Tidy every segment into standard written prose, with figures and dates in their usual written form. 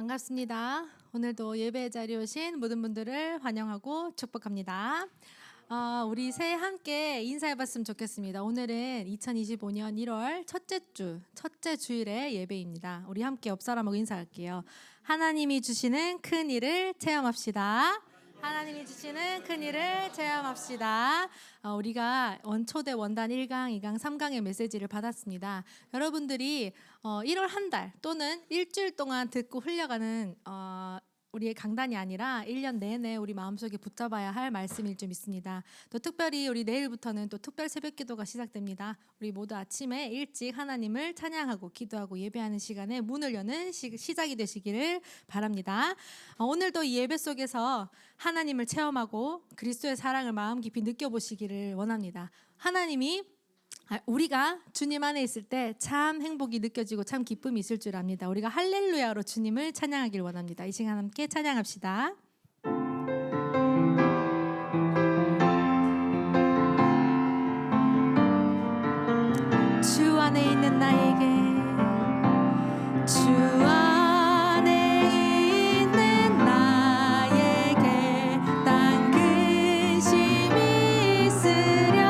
반갑습니다. 오늘도 예배 자리에 오신 모든 분들을 환영하고 축복합니다. 우리 새해 함께 인사해봤으면 좋겠습니다. 오늘은 2025년 1월 첫째 주일의 예배입니다. 우리 함께 옆 사람하고 인사할게요. 하나님이 주시는 큰 일을 체험합시다. 하나님이 주시는 큰 일을 체험합시다. 우리가 원초대 원단 1강, 2강, 3강의 메시지를 받았습니다. 여러분들이 1월 한 달 또는 일주일 동안 듣고 흘려가는 우리의 강단이 아니라 1년 내내 우리 마음속에 붙잡아야 할 말씀일 좀 있습니다. 또 특별히 우리 내일부터는 또 특별 새벽 기도가 시작됩니다. 우리 모두 아침에 일찍 하나님을 찬양하고 기도하고 예배하는 시간에 문을 여는 시작이 되시기를 바랍니다. 오늘도 이 예배 속에서 하나님을 체험하고 그리스도의 사랑을 마음 깊이 느껴보시기를 원합니다. 우리가 주님 안에 있을 때 참 행복이 느껴지고 참 기쁨이 있을 줄 압니다. 우리가 할렐루야로 주님을 찬양하길 원합니다. 이 시간 함께 찬양합시다. 주 안에 있는 나에게 주 안에 있는 나에게 딴 근심이 있으랴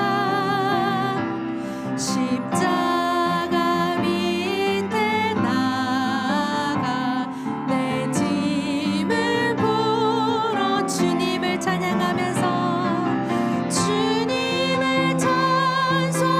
십자가 밑에 나가 내 짐을 보러 주님을 찬양하면서 주님을 찬송하면서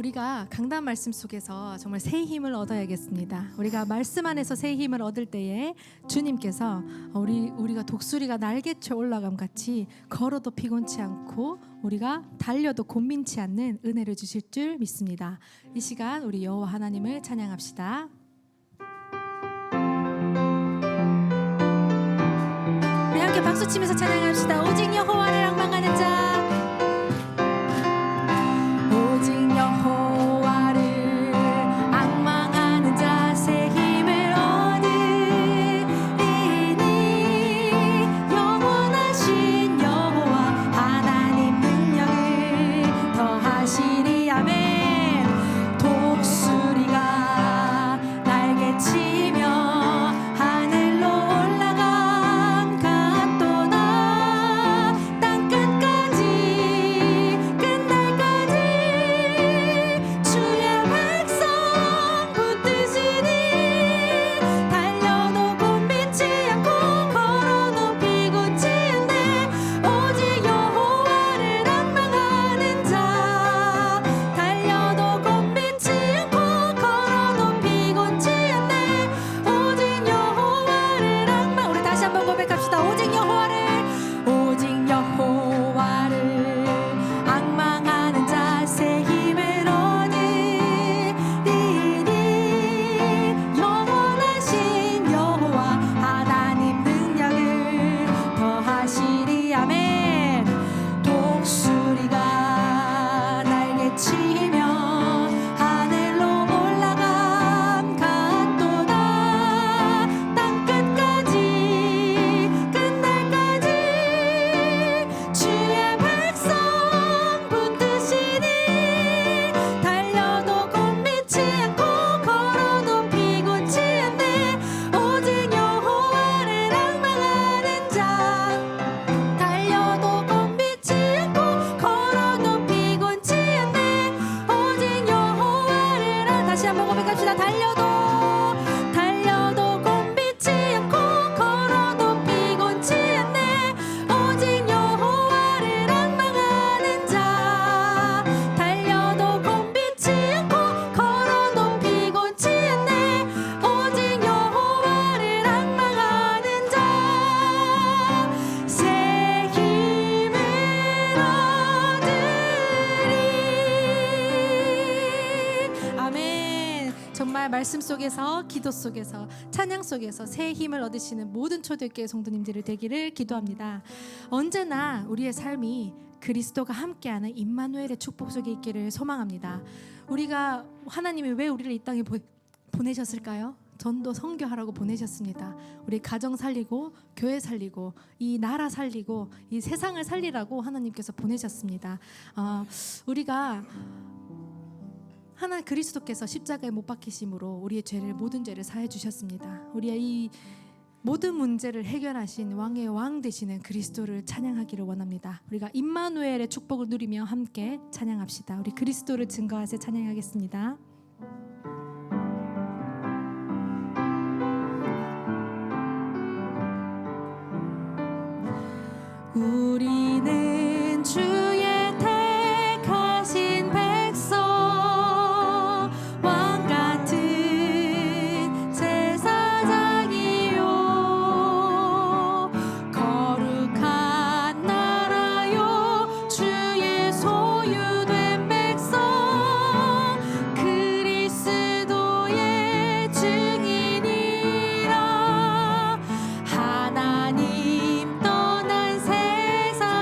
우리가 강단 말씀 속에서 정말 새 힘을 얻어야겠습니다. 우리가 말씀 안에서 새 힘을 얻을 때에 주님께서 우리가 독수리가 날개쳐 올라감 같이 걸어도 피곤치 않고 우리가 달려도 곤민치 않는 은혜를 주실 줄 믿습니다. 이 시간 우리 여호와 하나님을 찬양합시다. 우리 함께 박수 치면서 찬양합시다. 오직 여호와를 앙망하는 자, 말씀 속에서, 기도 속에서, 찬양 속에서 새 힘을 얻으시는 모든 초대교회 성도님들이 되기를 기도합니다. 언제나 우리의 삶이 그리스도가 함께하는 임마누엘의 축복 속에 있기를 소망합니다. 우리가 하나님이 왜 우리를 이 땅에 보내셨을까요? 전도 선교하라고 보내셨습니다. 우리 가정 살리고 교회 살리고 이 나라 살리고 이 세상을 살리라고 하나님께서 보내셨습니다. 우리가 하나님 그리스도께서 십자가에 못 박히심으로 우리의 모든 죄를 사해 주셨습니다. 우리의 이 모든 문제를 해결하신 왕의 왕 되시는 그리스도를 찬양하기를 원합니다. 우리가 임마누엘의 축복을 누리며 함께 찬양합시다. 우리 그리스도를 증거하세 찬양하겠습니다. 우리는 주의 택하신 백성, 왕 같은 제사장이요, 거룩한 나라요, 주의 소유된 백성, 그리스도의 증인이라. 하나님 떠난 세상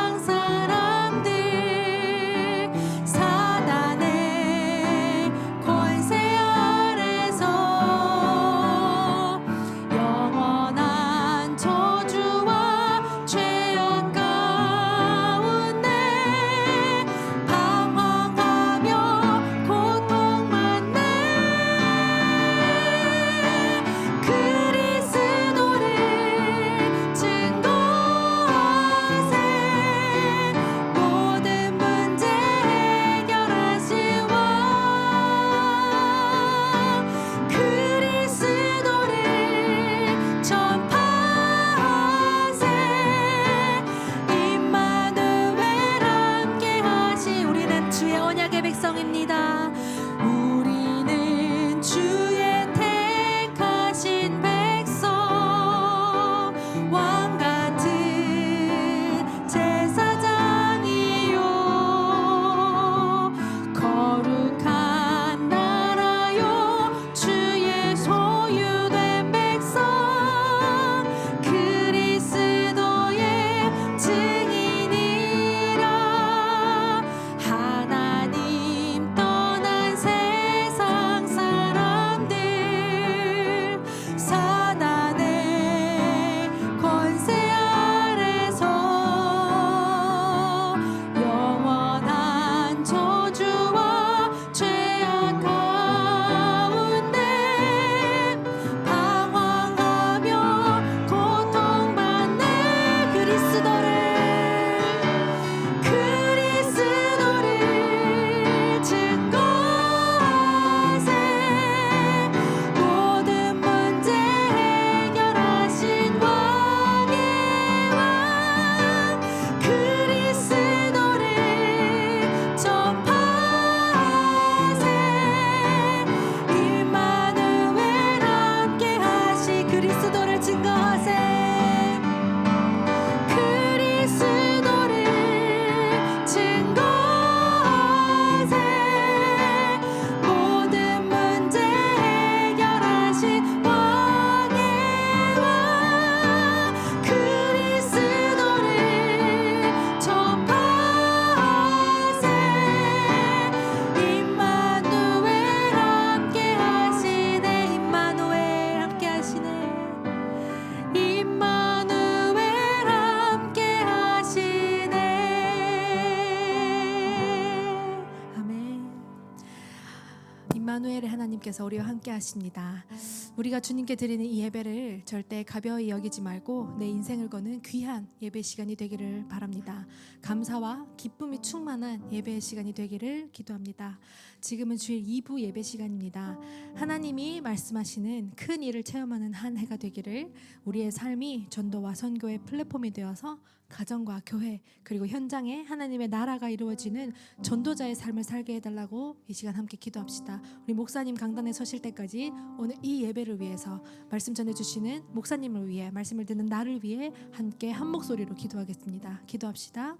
주님께서 우리와 함께 하십니다. 우리가 주님께 드리는 이 예배를 절대 가벼이 여기지 말고 내 인생을 거는 귀한 예배 시간이 되기를 바랍니다. 감사와 기쁨이 충만한 예배의 시간이 되기를 기도합니다. 지금은 주일 2부 예배 시간입니다. 하나님이 말씀하시는 큰 일을 체험하는 한 해가 되기를, 우리의 삶이 전도와 선교의 플랫폼이 되어서 가정과 교회 그리고 현장에 하나님의 나라가 이루어지는 전도자의 삶을 살게 해달라고 이 시간 함께 기도합시다. 우리 목사님 강단에 서실 때까지 오늘 이 예배를 위해서, 말씀 전해주시는 목사님을 위해, 말씀을 듣는 나를 위해 함께 한 목소리로 기도하겠습니다. 기도합시다.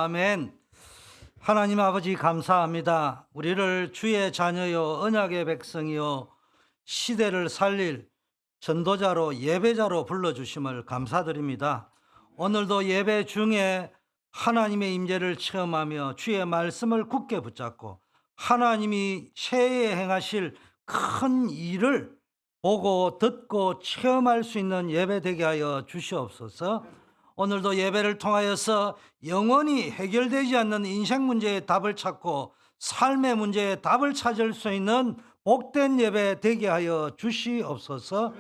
아멘. 하나님 아버지 감사합니다. 우리를 주의 자녀요 언약의 백성이요 시대를 살릴 전도자로 예배자로 불러주심을 감사드립니다. 오늘도 예배 중에 하나님의 임재를 체험하며 주의 말씀을 굳게 붙잡고 하나님이 새해에 행하실 큰 일을 보고 듣고 체험할 수 있는 예배 되게 하여 주시옵소서. 오늘도 예배를 통하여서 영원히 해결되지 않는 인생 문제의 답을 찾고 삶의 문제의 답을 찾을 수 있는 복된 예배 되게 하여 주시옵소서.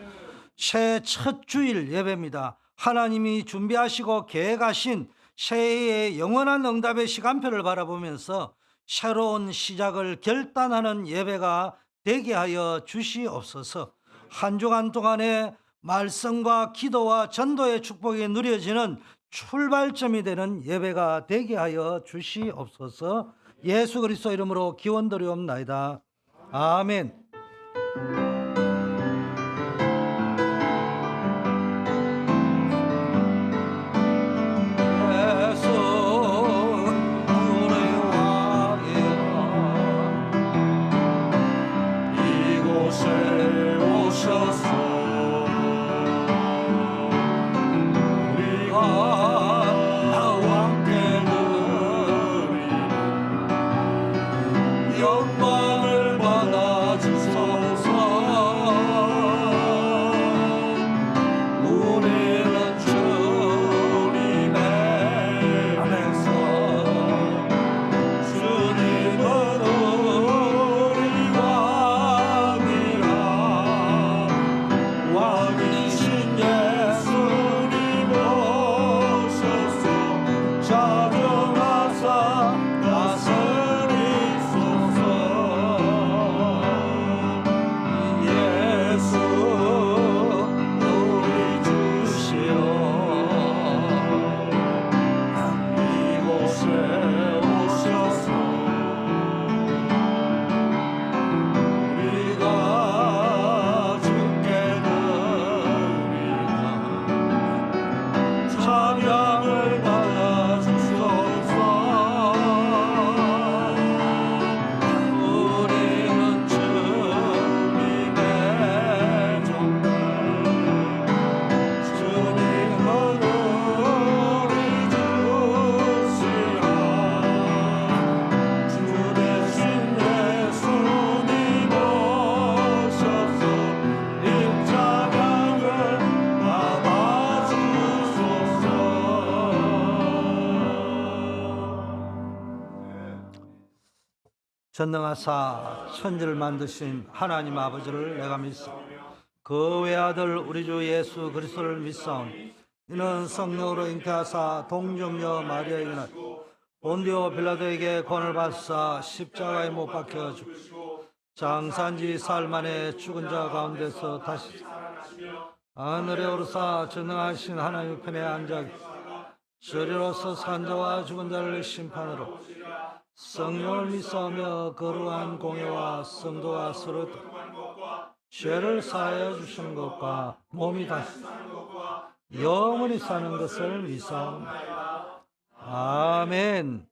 새해 첫 주일 예배입니다. 하나님이 준비하시고 계획하신 새해의 영원한 응답의 시간표를 바라보면서 새로운 시작을 결단하는 예배가 되게 하여 주시옵소서. 한 주간 동안에 말씀과 기도와 전도의 축복이 누려지는 출발점이 되는 예배가 되게 하여 주시옵소서. 예수 그리스도 이름으로 기원드리옵나이다. 아멘. 영광을 받아 주소서. 전능하사 천지를 만드신 하나님 아버지를 내가 믿사오며 그 외아들 우리 주 예수 그리스도를 믿사오니 이는 성령으로 잉태하사 동정녀 마리아에게 나시고 본디오 빌라도에게 권을 받사 십자가에 못 박혀 죽으시고 장사한지 사흘 만에 죽은 자 가운데서 다시 살아나시며 하늘에 오르사 전능하신 하나님 편에 앉아 계시다가 저리로서 산자와 죽은 자를 심판으로 성령을 믿사오며 거룩한 공예와 성도와 서로 죄를 사하여 주시는 것과 몸이 다시 사는 것과 영원히 사는 것을 믿사옵나이다. 아멘.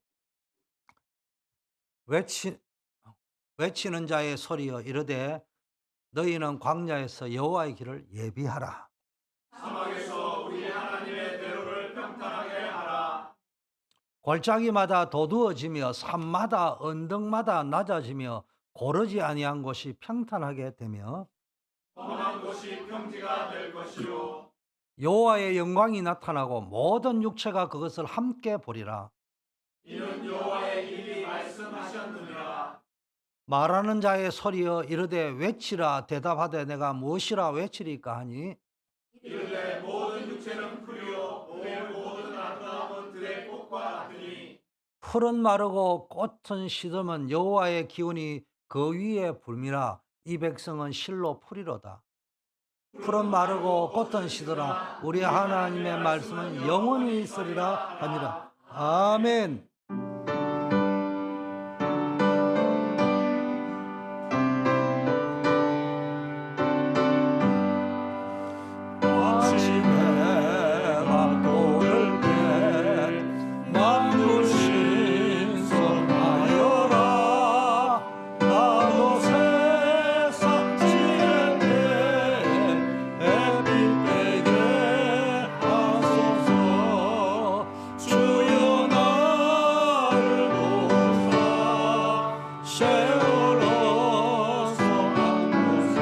외치는 자의 소리여 이르되 너희는 광야에서 여호와의 길을 예비하라. 사막에서 우리 하나님의 대로를 평탄하게 하라. 골짜기마다 도두어지며 산마다 언덕마다 낮아지며 고르지 아니한 곳이 평탄하게 되며 험한 곳이 평지가 될 것이요. 여호와의 영광이 나타나고 모든 육체가 그것을 함께 보리라. 이는 여호와의 입이 말씀하셨느니라. 말하는 자의 소리여 이르되 외치라. 대답하되 내가 무엇이라 외치리까 하니 이르되 모든 육체는 풀이요 몸의 모든 아름다움은 들의 꽃과 같으니 풀은 마르고 꽃은 시들면 여호와의 기운이 그 위에 불미라. 이 백성은 실로 풀이로다. 풀은 마르고 꽃은 시들어 우리 하나님의 말씀은 영원히 있으리라 하니라. 아멘. 아침에 맞고를 때 만물 신성하여라. 나도 세상 지낼 때 햇빛 되게 하소서. 주여 나를 도우사 세월로서 안고서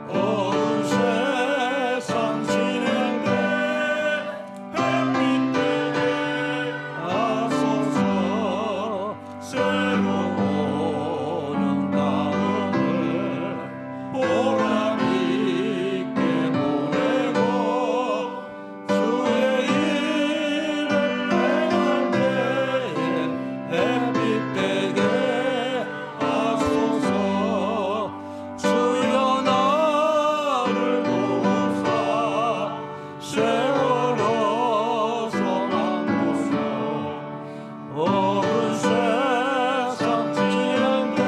어두운 세상 지낼 때 햇빛 되게 하소서. 새로운 다음을 보람 있게 보내고 주의 일을 행할 때에 햇빛 되게 하소서. 주여 나를 도우사 세월로서 안고서 어두운 세상 지낼 때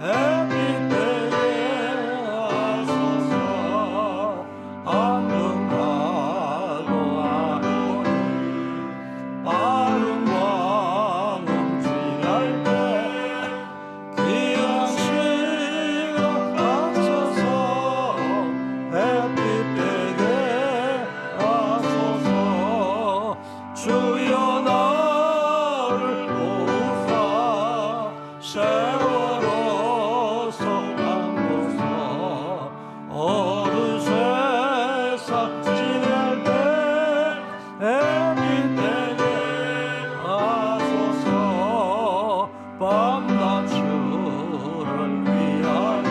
햇빛 되게 하소서. 안능하고 아노니 빠른 광음 지날 때 귀한 시간 맞춰서 햇빛 되게 하소서. 주여 나를 도우사 세월로서 안고서 어두운 세상 지낼 때 햇빛 되게 하소서. 밤낮주를 위하여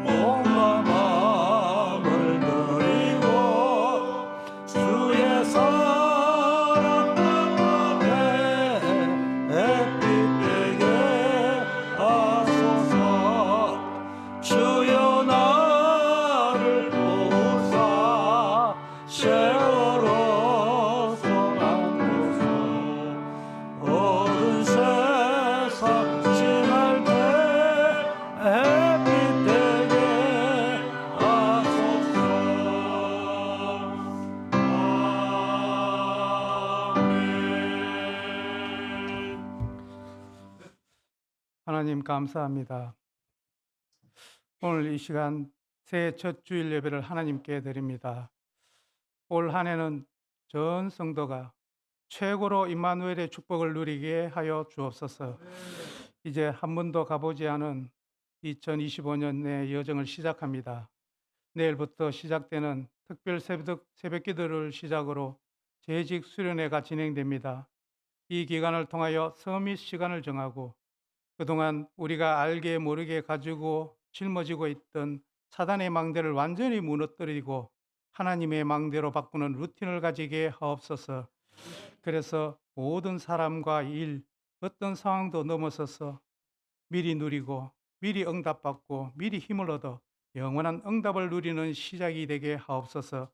온갖 마음을 드리고 주의 사랑 앞에 햇빛 되게 하소서. 주여 나를 도우사 세월로서 안고서 어두운 세상 지날 때 햇빛 되게 하소서. 하나님 감사합니다. 오늘 이 시간 새해 첫 주일 예배를 하나님께 드립니다. 올 한 해는 전 성도가 최고로 임마누엘의 축복을 누리게 하여 주옵소서. 이제 한 번도 가보지 않은 2025년의 여정을 시작합니다. 내일부터 시작되는 특별 새벽 기도를 시작으로 재직 수련회가 진행됩니다. 이 기간을 통하여 서밋 시간을 정하고 그동안 우리가 알게 모르게 가지고 짊어지고 있던 사단의 망대를 완전히 무너뜨리고 하나님의 망대로 바꾸는 루틴을 가지게 하옵소서. 그래서 모든 사람과 일, 어떤 상황도 넘어서서 미리 누리고 미리 응답받고 미리 힘을 얻어 영원한 응답을 누리는 시작이 되게 하옵소서.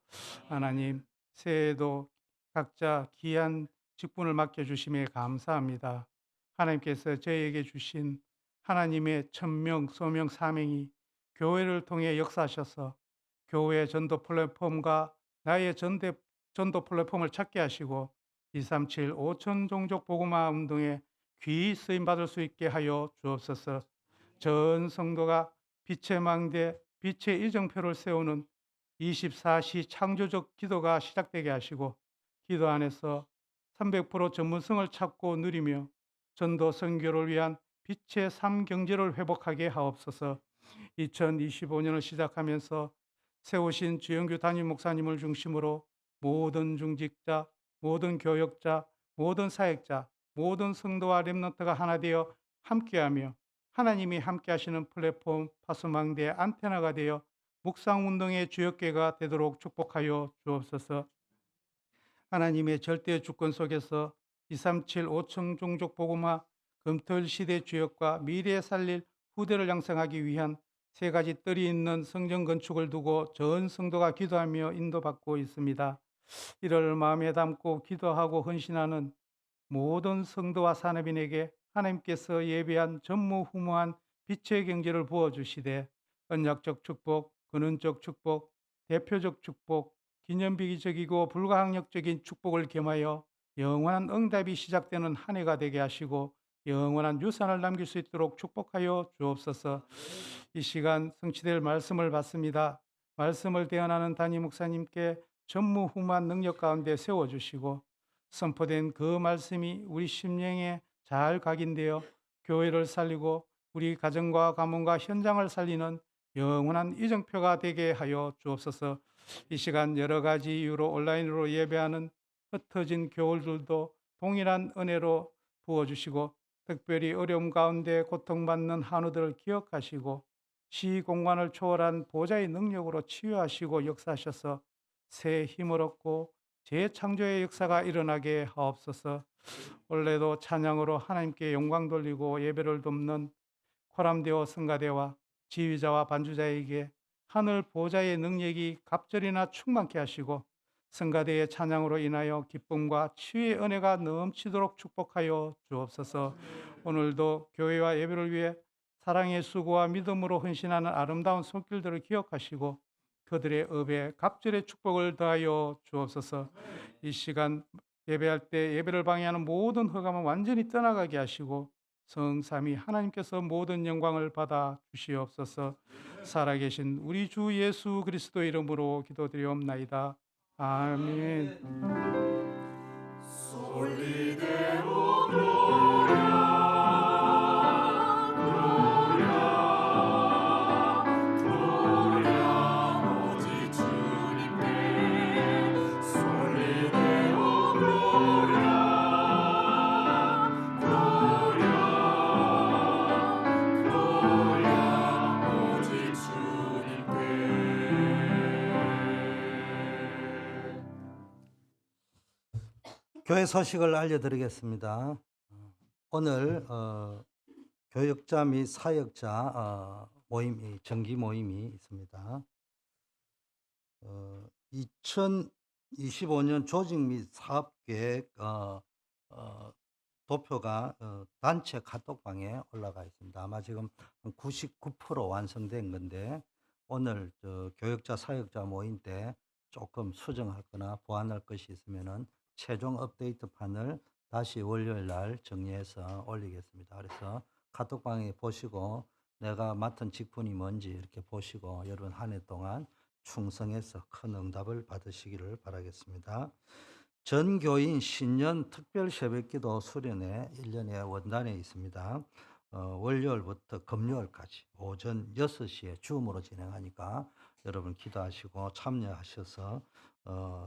하나님, 새해에도 각자 귀한 직분을 맡겨주심에 감사합니다. 하나님께서 저희에게 주신 하나님의 천명, 소명, 사명이 교회를 통해 역사하셔서 교회 전도 플랫폼과 나의 전도 플랫폼을 찾게 하시고 237 5천 종족 복음화 운동에 귀히 쓰임 받을 수 있게 하여 주옵소서. 전 성도가 빛의 망대, 빛의 이정표를 세우는 24시 창조적 기도가 시작되게 하시고 기도 안에서 300% 전문성을 찾고 누리며 전도 선교를 위한 빛의 삶 경제를 회복하게 하옵소서. 2025년을 시작하면서 세우신 주영규 담임 목사님을 중심으로 모든 중직자, 모든 교역자, 모든 사역자, 모든 성도와 렘넌트가 하나 되어 함께하며 하나님이 함께하시는 플랫폼 파수망대의 안테나가 되어 묵상운동의 주역계가 되도록 축복하여 주옵소서. 하나님의 절대 주권 속에서 237 5청 종족 복음화 금토일 시대 주역과 미래에 살릴 후대를 양성하기 위한 세 가지 뜰이 있는 성전 건축을 두고 전 성도가 기도하며 인도받고 있습니다. 이를 마음에 담고 기도하고 헌신하는 모든 성도와 산업인에게 하나님께서 예비한 전무후무한 빛의 경제를 부어주시되 언약적 축복, 근원적 축복, 대표적 축복, 기념비적이고 불가항력적인 축복을 겸하여 영원한 응답이 시작되는 한 해가 되게 하시고 영원한 유산을 남길 수 있도록 축복하여 주옵소서. 이 시간 성취될 말씀을 받습니다. 말씀을 대언하는 담임 목사님께 전무후무한 능력 가운데 세워주시고 선포된 그 말씀이 우리 심령에 잘 각인되어 교회를 살리고 우리 가정과 가문과 현장을 살리는 영원한 이정표가 되게 하여 주옵소서. 이 시간 여러 가지 이유로 온라인으로 예배하는 흩어진 교울들도 동일한 은혜로 부어주시고 특별히 어려움 가운데 고통받는 한우들을 기억하시고 시공간을 초월한 보좌의 능력으로 치유하시고 역사하셔서 새 힘을 얻고 재창조의 역사가 일어나게 하옵소서. 올해도 찬양으로 하나님께 영광 돌리고 예배를 돕는 코람데오 성가대와 지휘자와 반주자에게 하늘 보좌의 능력이 갑절이나 충만케 하시고 성가대의 찬양으로 인하여 기쁨과 치유의 은혜가 넘치도록 축복하여 주옵소서. 오늘도 교회와 예배를 위해 사랑의 수고와 믿음으로 헌신하는 아름다운 손길들을 기억하시고 그들의 업에 갑절의 축복을 더하여 주옵소서. 이 시간 예배할 때 예배를 방해하는 모든 흑암은 완전히 떠나가게 하시고 성삼위 하나님께서 모든 영광을 받아 주시옵소서. 살아계신 우리 주 예수 그리스도 이름으로 기도드리옵나이다. 아멘. 교회 소식을 알려드리겠습니다. 오늘 교역자 및 사역자 모임이 정기 모임이 있습니다. 2025년 조직 및 사업계획 도표가 단체 카톡방에 올라가 있습니다. 아마 지금 99% 완성된 건데 오늘 교역자 사역자 모임 때 조금 수정할 거나 보완할 것이 있으면은 최종 업데이트판을 다시 월요일 날 정리해서 올리겠습니다. 그래서 카톡방에 보시고 내가 맡은 직분이 뭔지 이렇게 보시고 여러분 한 해 동안 충성해서 큰 응답을 받으시기를 바라겠습니다. 전교인 신년 특별 새벽기도 수련회 1년에 원단에 있습니다. 월요일부터 금요일까지 오전 6시에 줌으로 진행하니까 여러분 기도하시고 참여하셔서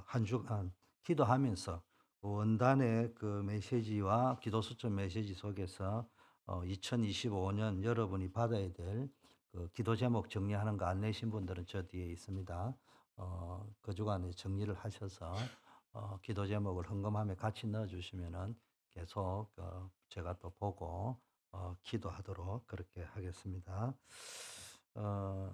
한 주간 기도하면서 원단의 그 메시지와 기도 수첩 메시지 속에서 2025년 여러분이 받아야 될 그 기도 제목 정리하는 거 안 내신 분들은 저 뒤에 있습니다. 그 주간에 정리를 하셔서 기도 제목을 헌금함에 같이 넣어 주시면은 계속 제가 또 보고 기도하도록 그렇게 하겠습니다. 어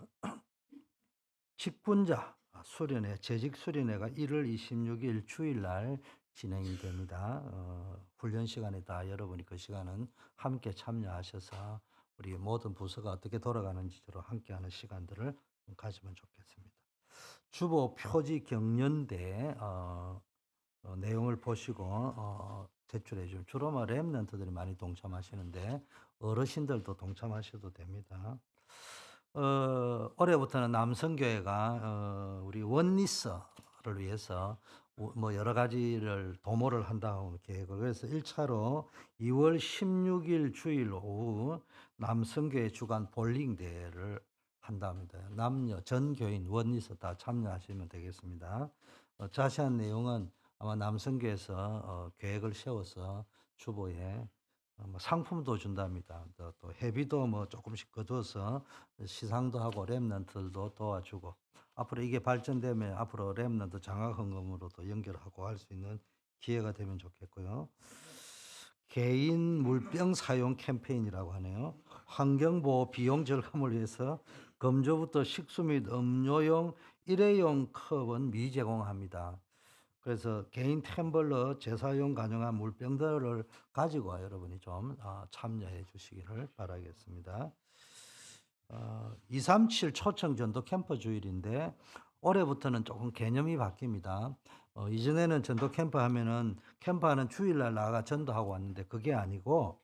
직분자 수련회, 재직 수련회가 1월 26일 주일날 진행이 됩니다. 훈련 시간에 다 여러분이 그 시간은 함께 참여하셔서 우리 모든 부서가 어떻게 돌아가는지로 함께하는 시간들을 좀 가지면 좋겠습니다. 주보 표지 경연대 내용을 보시고 제출해 주면 주로 랩런트들이 많이 동참하시는데 어르신들도 동참하셔도 됩니다. 올해부터는 남성교회가 우리 원리스를 위해서 뭐 여러 가지를 도모를 한다고 계획을 그래서 1차로 2월 16일 주일 오후 남성교회 주간 볼링 대회를 한답니다. 남녀 전 교인 원리스 다 참여하시면 되겠습니다. 자세한 내용은 아마 남성교회에서 계획을 세워서 주보에 뭐 상품도 준답니다. 또 회비도 뭐 조금씩 거둬서 시상도 하고 랩런트들도 도와주고 앞으로 이게 발전되면 앞으로 랩런트 장학 헌금으로도 연결하고 할 수 있는 기회가 되면 좋겠고요. 개인 물병 사용 캠페인이라고 하네요. 환경보호 비용 절감을 위해서 금주부터 식수 및 음료용 일회용 컵은 미제공합니다. 그래서 개인 텀블러 재사용 가능한 물병들을 가지고 여러분이 좀 참여해 주시기를 바라겠습니다. 237 초청 전도 캠프 주일인데 올해부터는 조금 개념이 바뀝니다. 이전에는 전도 캠프 하면은 캠프하는 주일날 나가 전도하고 왔는데 그게 아니고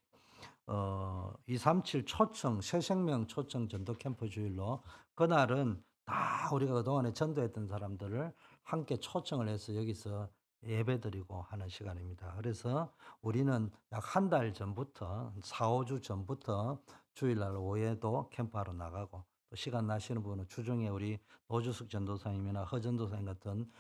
237 초청 새생명 초청 전도 캠프 주일로 그날은 다 우리가 그동안에 전도했던 사람들을 함께 초청을 해서 여기서 예배드리고 하는 시간입니다. 그래서 우리는 약 한 달 전부터 4, 5주 전부터 주일날 오후에도 캠프하러 나가고 또 시간 나시는 분은 주중에 우리 노주숙 전도사님이나 허전도사님 같은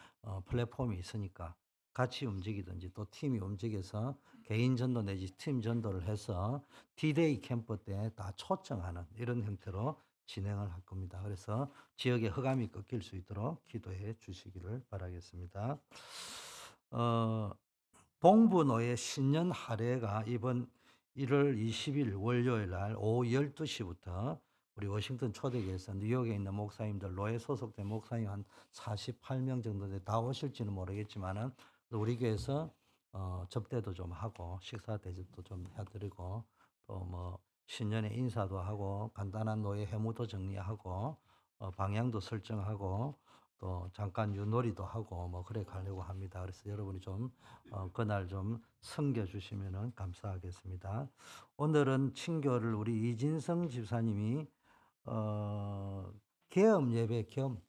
플랫폼이 있으니까 같이 움직이든지 또 팀이 움직여서 개인 전도 내지 팀 전도를 해서 D-Day 캠프 때 다 초청하는 이런 형태로 진행을 할 겁니다. 그래서 지역의 흑암이 꺾일 수 있도록 기도해 주시기를 바라겠습니다. 동부노예 신년 할애가 이번 1월 20일 월요일 날 오후 12시부터 우리 워싱턴 초대교회에서 뉴욕에 있는 목사님들 노예 소속된 목사님 한 48명 정도 다 오실지는 모르겠지만은 우리 교회에서 접대도 좀 하고 식사 대접도 좀 해드리고 또 뭐 신년에 인사도 하고 간단한 노예 해무도 정리하고 방향도 설정하고 또 잠깐 윷놀이도 하고 뭐 그래 가려고 합니다. 그래서 여러분이 좀 그날 좀 섬겨 주시면은 감사하겠습니다. 오늘은 친교를 우리 이진성 집사님이 계엄 예배 겸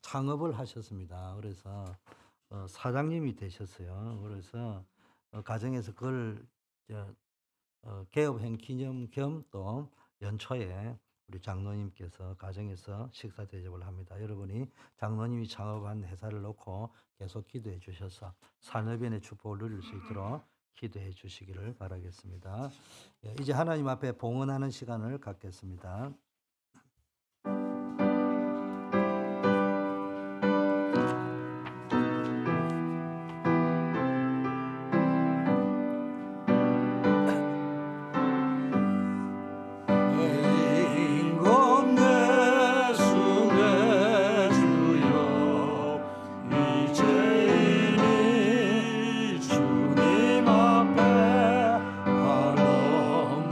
창업을 하셨습니다. 그래서 사장님이 되셨어요. 그래서 가정에서 그걸 개업행 기념 겸 또 연초에 우리 장로님께서 가정에서 식사 대접을 합니다. 여러분이 장로님이 창업한 회사를 놓고 계속 기도해 주셔서 산업인의 축복을 누릴 수 있도록 기도해 주시기를 바라겠습니다. 이제 하나님 앞에 봉헌하는 시간을 갖겠습니다. 주님 앞에 아름다운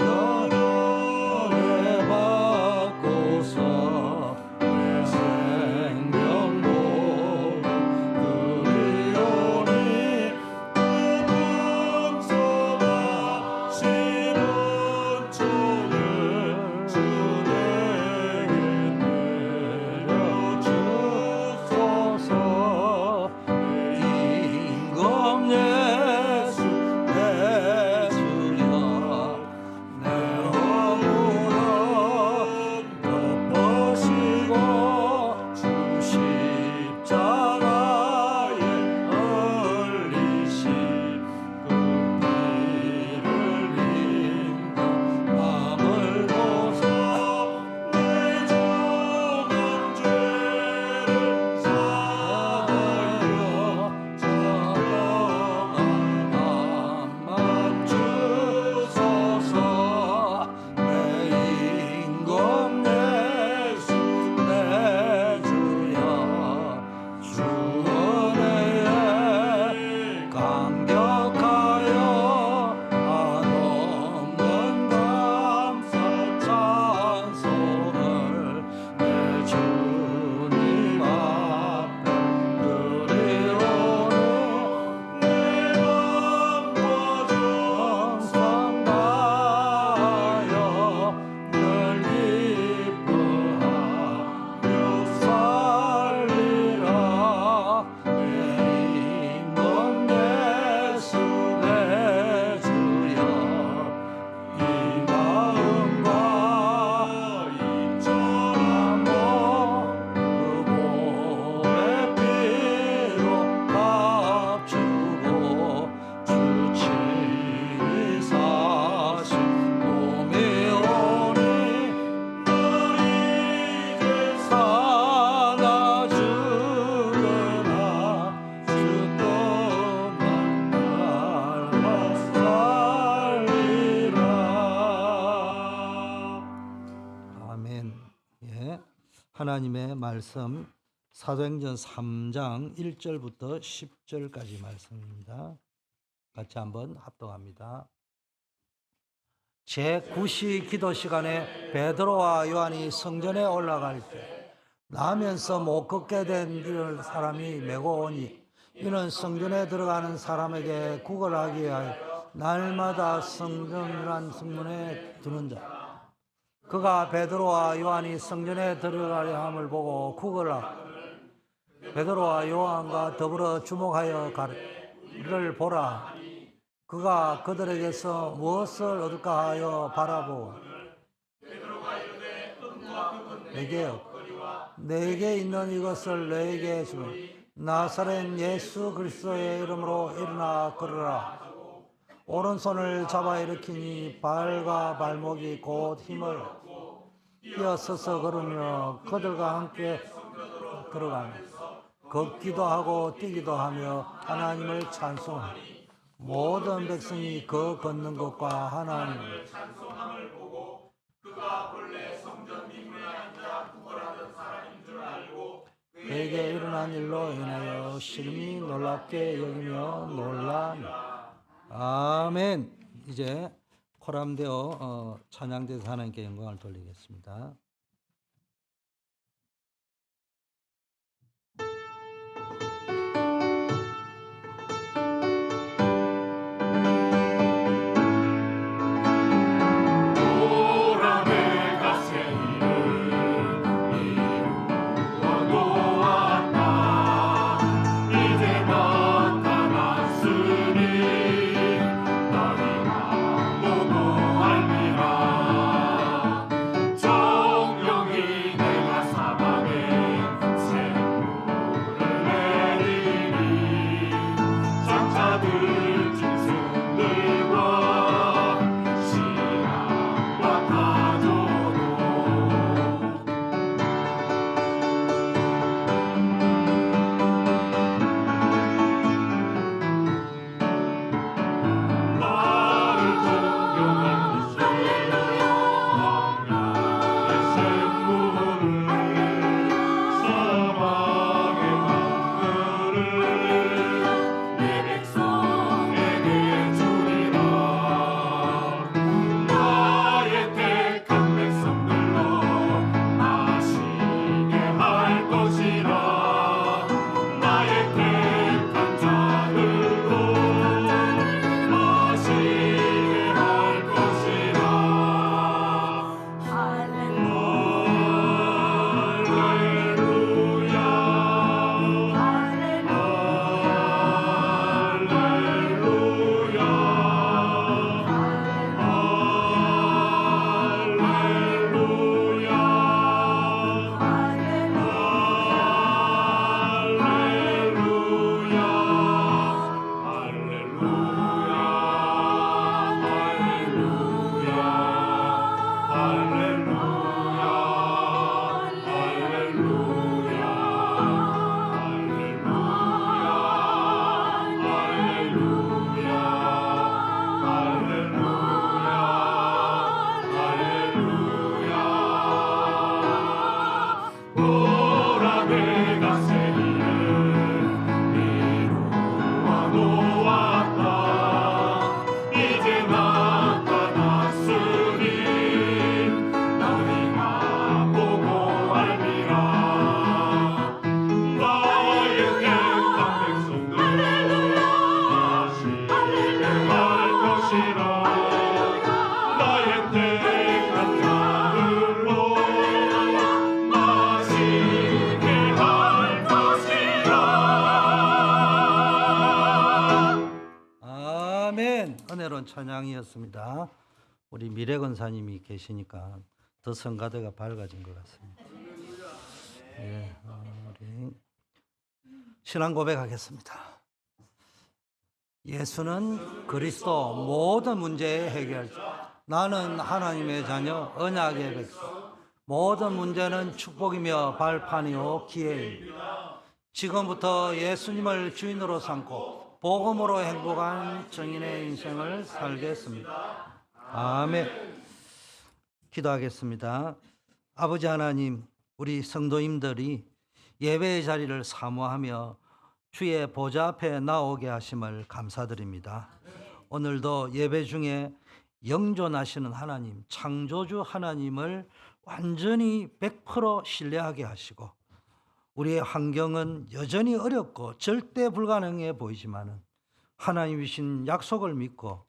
하나님의 말씀 사도행전 3장 1절부터 10절까지 말씀입니다. 같이 한번 합독합니다. 제9시 기도 시간에 베드로와 요한이 성전에 올라갈 때 나면서 못 걷게 된 사람이 메고 오니 이는 성전에 들어가는 사람에게 구걸하기 위하여 날마다 성전이란 성문에 드는 자. 그가 베드로와 요한이 성전에 들어가려 함을 보고 구걸하고 베드로와 요한과 더불어 주목하여 가를 보라. 그가 그들에게서 무엇을 얻을까 하여 바라보고 내게 있는 이것을 너에게 주면 나사렛 예수 그리스도의 이름으로 일어나 걸으라. 오른손을 잡아 일으키니 발과 발목이 곧 힘을 뛰어서서 걸으며 그들과 함께 걸어가며 걷기도 하고 뛰기도 하며 하나님을 찬송하니 모든 백성이 그 걷는 것과 하나님을 찬송함을 보고 그가 본래 성전 뒷문에 앉아 구걸하던 사람인 줄 알고 그에게 일어난 일로 인하여 심히 놀랍게 여기며 놀라니. 아멘. 이제 코람되어 찬양대에서 하나님께 영광을 돌리겠습니다. 은혜로운 찬양이었습니다. 우리 미래 권사님이 계시니까 더 성가대가 밝아진 것 같습니다. 예, 우리 신앙 고백하겠습니다. 예수는 그리스도 모든 문제의 해결자. 나는 하나님의 자녀, 언약의 백성. 모든 문제는 축복이며 발판이요 기회입니다. 지금부터 예수님을 주인으로 삼고 복음으로 행복한 정인의 인생을 살겠습니다. 아멘. 기도하겠습니다. 아버지 하나님, 우리 성도님들이 예배의 자리를 사모하며 주의 보좌 앞에 나오게 하심을 감사드립니다. 오늘도 예배 중에 영존하시는 하나님, 창조주 하나님을 완전히 100% 신뢰하게 하시고, 우리의 환경은 여전히 어렵고 절대 불가능해 보이지만은 하나님이신 약속을 믿고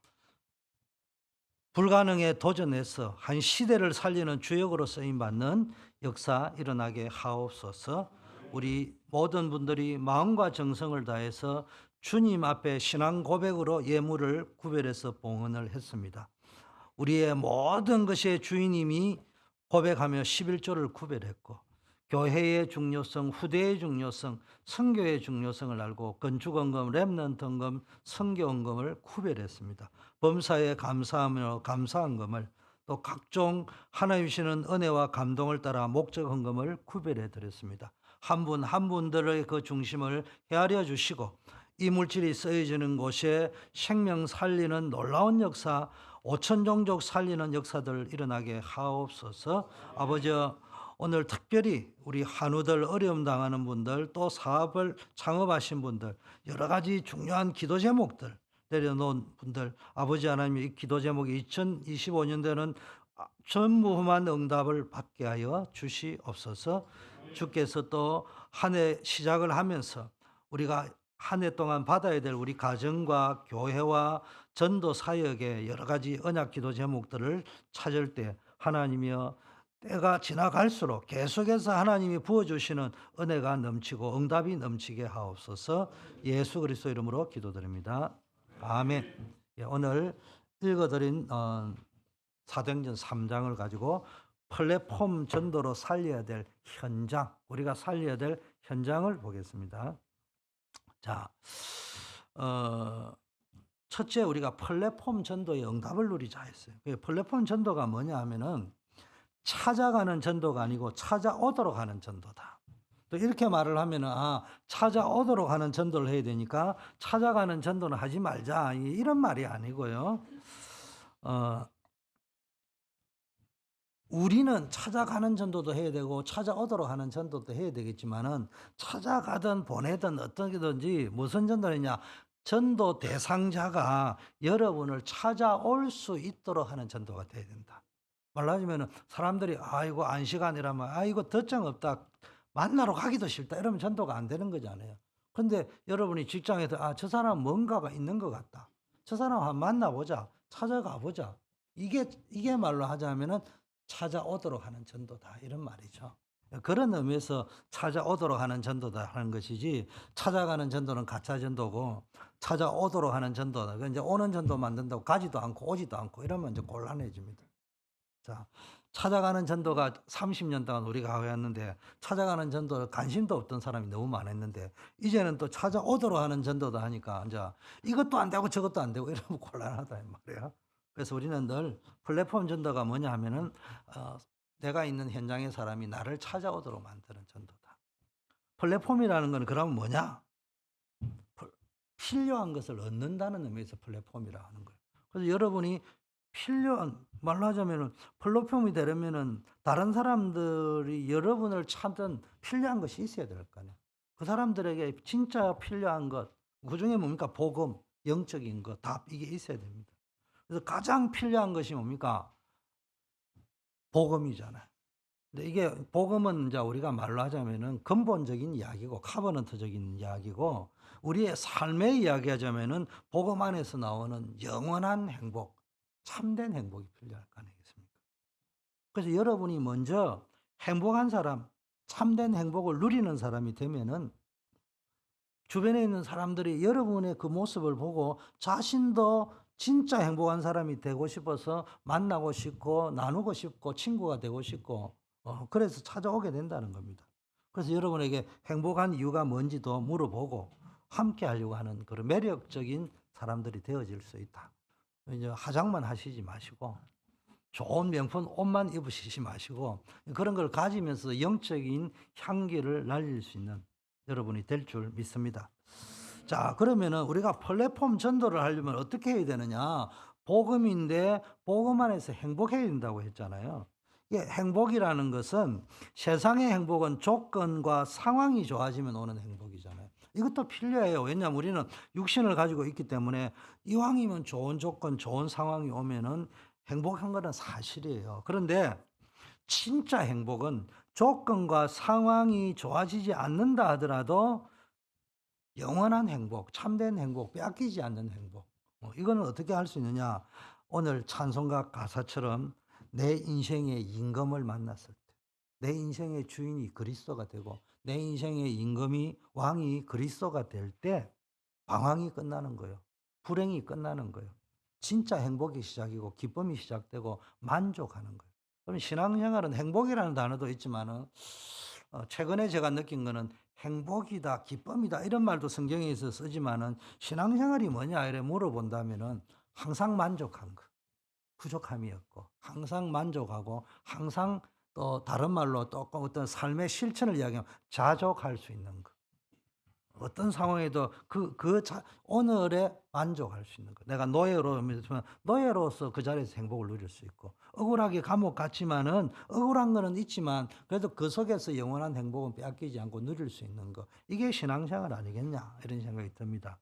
불가능에 도전해서 한 시대를 살리는 주역으로 쓰임 받는 역사 일어나게 하옵소서. 우리 모든 분들이 마음과 정성을 다해서 주님 앞에 신앙 고백으로 예물을 구별해서 봉헌을 했습니다. 우리의 모든 것의 주인님이 고백하며 11조를 구별했고, 교회의 중요성, 후대의 중요성, 선교의 중요성을 알고 건축원금, 렘넌트원금, 선교원금을 구별했습니다. 범사에 감사하며 감사헌금을, 또 각종 하나님 주시는 은혜와 감동을 따라 목적헌금을 구별해 드렸습니다. 한 분 한 분들의 그 중심을 헤아려 주시고 이 물질이 쓰여지는 곳에 생명 살리는 놀라운 역사, 5천 종족 살리는 역사들 일어나게 하옵소서. 아버지, 오늘 특별히 우리 한우들 어려움 당하는 분들, 또 사업을 창업하신 분들, 여러 가지 중요한 기도 제목들 내려놓은 분들, 아버지 하나님, 이 기도 제목이 2025년도에는 전무후무한 응답을 받게 하여 주시옵소서. 주께서 또 한 해 시작을 하면서 우리가 한 해 동안 받아야 될 우리 가정과 교회와 전도 사역의 여러 가지 언약 기도 제목들을 찾을 때 하나님이여, 때가 지나갈수록 계속해서 하나님이 부어주시는 은혜가 넘치고 응답이 넘치게 하옵소서. 예수 그리스도 이름으로 기도드립니다. 아멘. 예, 오늘 읽어드린 사도행전 3장을 가지고 플랫폼 전도로 살려야 될 현장, 우리가 살려야 될 현장을 보겠습니다. 자, 첫째 우리가 플랫폼 전도의 응답을 누리자 했어요. 플랫폼 전도가 뭐냐 하면은 찾아가는 전도가 아니고 찾아오도록 하는 전도다. 또 이렇게 말을 하면은 찾아오도록 하는 전도를 해야 되니까 찾아가는 전도는 하지 말자, 이런 말이 아니고요. 우리는 찾아가는 전도도 해야 되고 찾아오도록 하는 전도도 해야 되겠지만은, 찾아가든 보내든 어떻게든지 무슨 전도를 했냐, 전도 대상자가 여러분을 찾아올 수 있도록 하는 전도가 돼야 된다. 말로 하자면은 사람들이 아이고 안시간이라면 아이고 덧정 없다, 만나러 가기도 싫다, 이러면 전도가 안 되는 거잖아요. 근데 여러분이 직장에서 저 사람 뭔가가 있는 것 같다, 저 사람 한번 만나보자, 찾아가 보자, 이게 말로 하자면은 찾아오도록 하는 전도다, 이런 말이죠. 그런 의미에서 찾아오도록 하는 전도다 하는 것이지, 찾아가는 전도는 가짜 전도고 찾아오도록 하는 전도는 이제 오는 전도 만든다고 가지도 않고 오지도 않고 이러면 이제 곤란해집니다. 자, 찾아가는 전도가 30년 동안 우리가 해왔는데, 찾아가는 전도에 관심도 없던 사람이 너무 많았는데, 이제는 또 찾아오도록 하는 전도다 하니까 이제 이것도 안 되고 저것도 안 되고 이러면 곤란하다 이 말이에요. 그래서 우리는 늘 플랫폼 전도가 뭐냐 하면은 내가 있는 현장의 사람이 나를 찾아오도록 만드는 전도다. 플랫폼이라는 건 그러면 뭐냐? 필요한 것을 얻는다는 의미에서 플랫폼이라 하는 거예요. 그래서 여러분이 필요한, 말로 하자면은 플랫폼이 되려면은 다른 사람들이 여러분을 찾은 필요한 것이 있어야 될 거 아니에요. 그 사람들에게 진짜 필요한 것, 그 중에 뭡니까? 복음, 영적인 것, 답, 이게 있어야 됩니다. 그래서 가장 필요한 것이 뭡니까? 복음이잖아요. 근데 이게 복음은 이제 우리가 말로 하자면은 근본적인 이야기고 카버넌트적인 이야기고, 우리의 삶의 이야기 하자면은 복음 안에서 나오는 영원한 행복, 참된 행복이 필요할 거 아니겠습니까? 그래서 여러분이 먼저 행복한 사람, 참된 행복을 누리는 사람이 되면은 주변에 있는 사람들이 여러분의 그 모습을 보고 자신도 진짜 행복한 사람이 되고 싶어서 만나고 싶고 나누고 싶고 친구가 되고 싶고 그래서 찾아오게 된다는 겁니다. 그래서 여러분에게 행복한 이유가 뭔지도 물어보고 함께 하려고 하는 그런 매력적인 사람들이 되어질 수 있다. 이제 화장만 하시지 마시고 좋은 명품 옷만 입으시지 마시고 그런 걸 가지면서 영적인 향기를 날릴 수 있는 여러분이 될 줄 믿습니다. 자, 그러면은 우리가 플랫폼 전도를 하려면 어떻게 해야 되느냐? 복음인데 복음 안에서 행복해야 된다고 했잖아요. 이게 행복이라는 것은 세상의 행복은 조건과 상황이 좋아지면 오는 행복이잖아요. 이것도 필요해요. 왜냐하면 우리는 육신을 가지고 있기 때문에 이왕이면 좋은 조건, 좋은 상황이 오면은 행복한 거는 사실이에요. 그런데 진짜 행복은 조건과 상황이 좋아지지 않는다 하더라도 영원한 행복, 참된 행복, 빼앗기지 않는 행복. 이거는 어떻게 할 수 있느냐? 오늘 찬송가 가사처럼 내 인생의 임금을 만났을 때, 내 인생의 주인이 그리스도가 되고, 내 인생의 임금이 왕이 그리스도가 될 때 방황이 끝나는 거예요. 불행이 끝나는 거예요. 진짜 행복이 시작이고 기쁨이 시작되고 만족하는 거예요. 그럼 신앙생활은 행복이라는 단어도 있지만은 최근에 제가 느낀 거는 행복이다, 기쁨이다 이런 말도 성경에서 쓰지만은 신앙생활이 뭐냐 이래 물어본다면은 항상 만족한 거, 부족함이 없고 항상 만족하고 항상 또 다른 말로 또 어떤 삶의 실천을 이야기하면 자족할 수 있는 거. 어떤 상황에도 오늘에 만족할 수 있는 거. 내가 노예로면 노예로서 그 자리에서 행복을 누릴 수 있고, 억울하게 감옥 갔지만은 억울한 거는 있지만 그래도 그 속에서 영원한 행복은 빼앗기지 않고 누릴 수 있는 거. 이게 신앙생활 아니겠냐 이런 생각이 듭니다.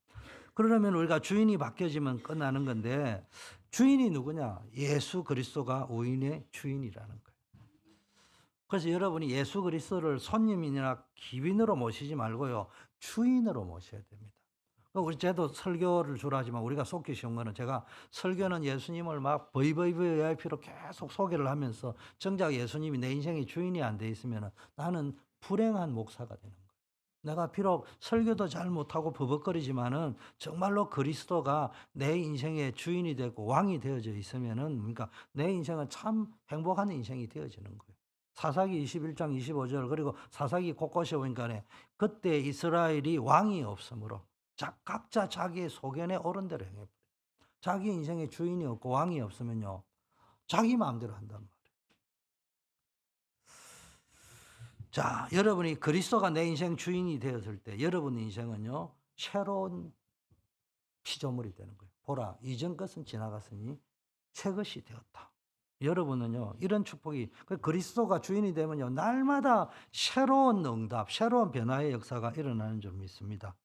그러려면 우리가 주인이 바뀌어지면 끝나는 건데, 주인이 누구냐? 예수 그리스도가 우리의 주인이라는 거예요. 그래서 여러분이 예수 그리스도를 손님이나 귀빈으로 모시지 말고요, 주인으로 모셔야 됩니다. 우리 저도 설교를 주로 하지만 우리가 속기 쉬운 거는, 제가 설교는 예수님을 막 VVVIP로 계속 소개를 하면서 정작 예수님이 내 인생의 주인이 안 돼 있으면 나는 불행한 목사가 되는 거예요. 내가 비록 설교도 잘 못하고 버벅거리지만은 정말로 그리스도가 내 인생의 주인이 되고 왕이 되어져 있으면은, 그러니까 내 인생은 참 행복한 인생이 되어지는 거예요. 사사기 21장 25절, 그리고 사사기 곳곳에 보니까 그때 이스라엘이 왕이 없으므로 각자 자기의 소견에 옳은 대로 행해버려요. 자기 인생의 주인이 없고 왕이 없으면요, 자기 마음대로 한단 말이에요. 자, 여러분이 그리스도가 내 인생 주인이 되었을 때 여러분 인생은요, 새로운 피조물이 되는 거예요. 보라, 이전 것은 지나갔으니 새 것이 되었다. 여러분은요, 이런 축복이, 그리스도가 주인이 되면요, 날마다 새로운 응답, 새로운 변화의 역사가 일어나는 줄 믿습니다.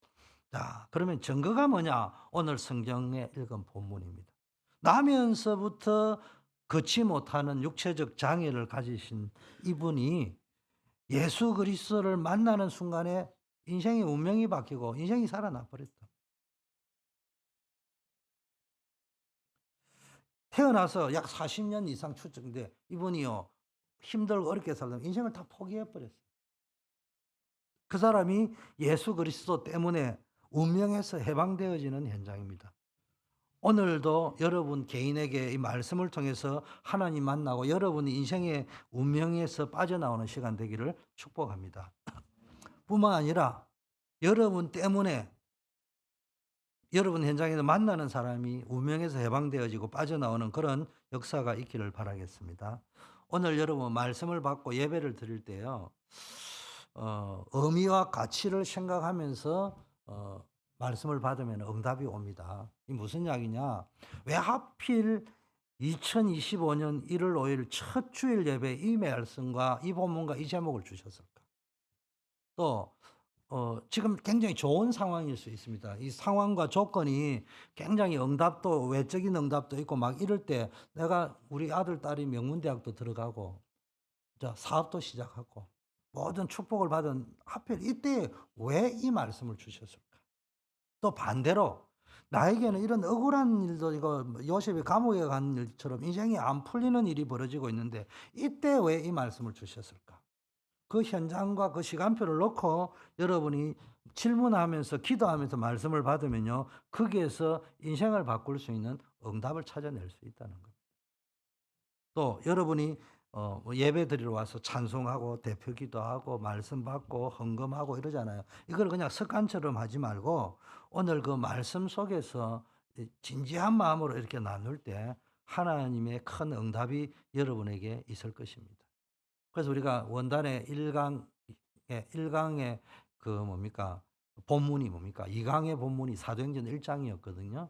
자, 그러면 증거가 뭐냐? 오늘 성경에 읽은 본문입니다. 나면서부터 걷지 못하는 육체적 장애를 가지신 이분이 예수 그리스도를 만나는 순간에 인생의 운명이 바뀌고 인생이 살아나 버렸다. 태어나서 약 40년 이상 추정돼 이분이요, 힘들고 어렵게 살다 인생을 다 포기해 버렸어요. 그 사람이 예수 그리스도 때문에 운명에서 해방되어지는 현장입니다. 오늘도 여러분 개인에게 이 말씀을 통해서 하나님 만나고 여러분이 인생의 운명에서 빠져나오는 시간 되기를 축복합니다. 뿐만 아니라 여러분 때문에 여러분 현장에서 만나는 사람이 운명에서 해방되어지고 빠져나오는 그런 역사가 있기를 바라겠습니다. 오늘 여러분 말씀을 받고 예배를 드릴 때요, 의미와 가치를 생각하면서 말씀을 받으면 응답이 옵니다. 이 무슨 이야기냐? 왜 하필 2025년 1월 5일 첫 주일 예배에 이 말씀과 이 본문과 이 제목을 주셨을까? 또 지금 굉장히 좋은 상황일 수 있습니다. 이 상황과 조건이 굉장히 응답도, 외적인 응답도 있고 막 이럴 때, 내가 우리 아들, 딸이 명문대학도 들어가고 사업도 시작하고 모든 축복을 받은 하필 이때 왜 이 말씀을 주셨을까? 또 반대로 나에게는 이런 억울한 일도, 이거 요셉이 감옥에 간 일처럼 인생이 안 풀리는 일이 벌어지고 있는데 이때 왜 이 말씀을 주셨을까? 그 현장과 그 시간표를 놓고 여러분이 질문하면서 기도하면서 말씀을 받으면요, 거기에서 인생을 바꿀 수 있는 응답을 찾아낼 수 있다는 겁니다. 또 여러분이 예배 드리러 와서 찬송하고 대표 기도하고 말씀 받고 헌금하고 이러잖아요. 이걸 그냥 습관처럼 하지 말고 오늘 그 말씀 속에서 진지한 마음으로 이렇게 나눌 때 하나님의 큰 응답이 여러분에게 있을 것입니다. 그래서 우리가 원단의 1강의 그 뭡니까? 본문이 뭡니까? 2강의 본문이 사도행전 1장이었거든요.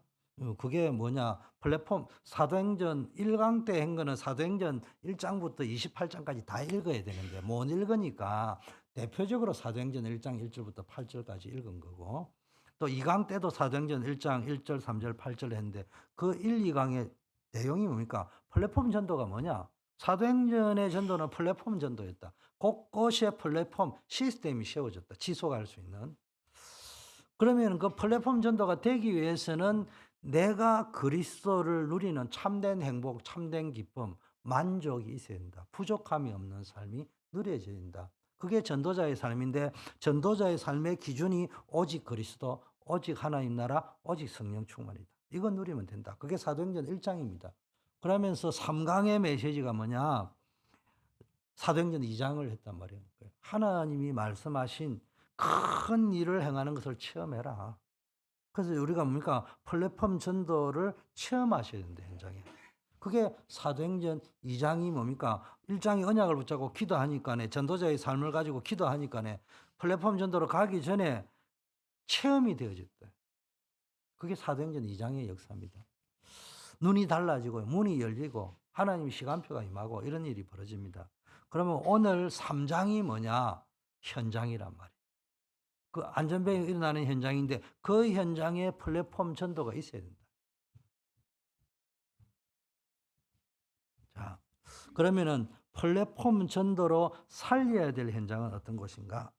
그게 뭐냐? 플랫폼 사도행전 1강 때 한 거는 사도행전 1장부터 28장까지 다 읽어야 되는데 못 읽으니까 대표적으로 사도행전 1장 1절부터 8절까지 읽은 거고, 또 2강 때도 사도행전 1장 1절, 3절, 8절 했는데 그 1, 2강의 내용이 뭡니까? 플랫폼 전도가 뭐냐? 사도행전의 전도는 플랫폼 전도였다. 곳곳에 플랫폼 시스템이 세워졌다. 지속할 수 있는. 그러면 그 플랫폼 전도가 되기 위해서는 내가 그리스도를 누리는 참된 행복, 참된 기쁨, 만족이 있어야 된다. 부족함이 없는 삶이 누려져야 된다. 그게 전도자의 삶인데, 전도자의 삶의 기준이 오직 그리스도, 오직 하나님 나라, 오직 성령 충만이다. 이거 누리면 된다. 그게 사도행전 1장입니다. 그러면서 3강의 메시지가 뭐냐? 사도행전 2장을 했단 말이에요. 하나님이 말씀하신 큰 일을 행하는 것을 체험해라. 그래서 우리가 뭡니까? 플랫폼 전도를 체험하셔야 된다, 현장에. 그게 사도행전 2장이 뭡니까? 1장이 언약을 붙잡고 기도하니까네, 전도자의 삶을 가지고 기도하니까네, 플랫폼 전도로 가기 전에 체험이 되어졌다. 그게 사도행전 2장의 역사입니다. 눈이 달라지고 문이 열리고 하나님의 시간표가 임하고 이런 일이 벌어집니다. 그러면 오늘 3장이 뭐냐? 현장이란 말이에요. 그 안전병이 일어나는 현장인데 그 현장에 플랫폼 전도가 있어야 된다. 자, 그러면은 플랫폼 전도로 살려야 될 현장은 어떤 곳인가?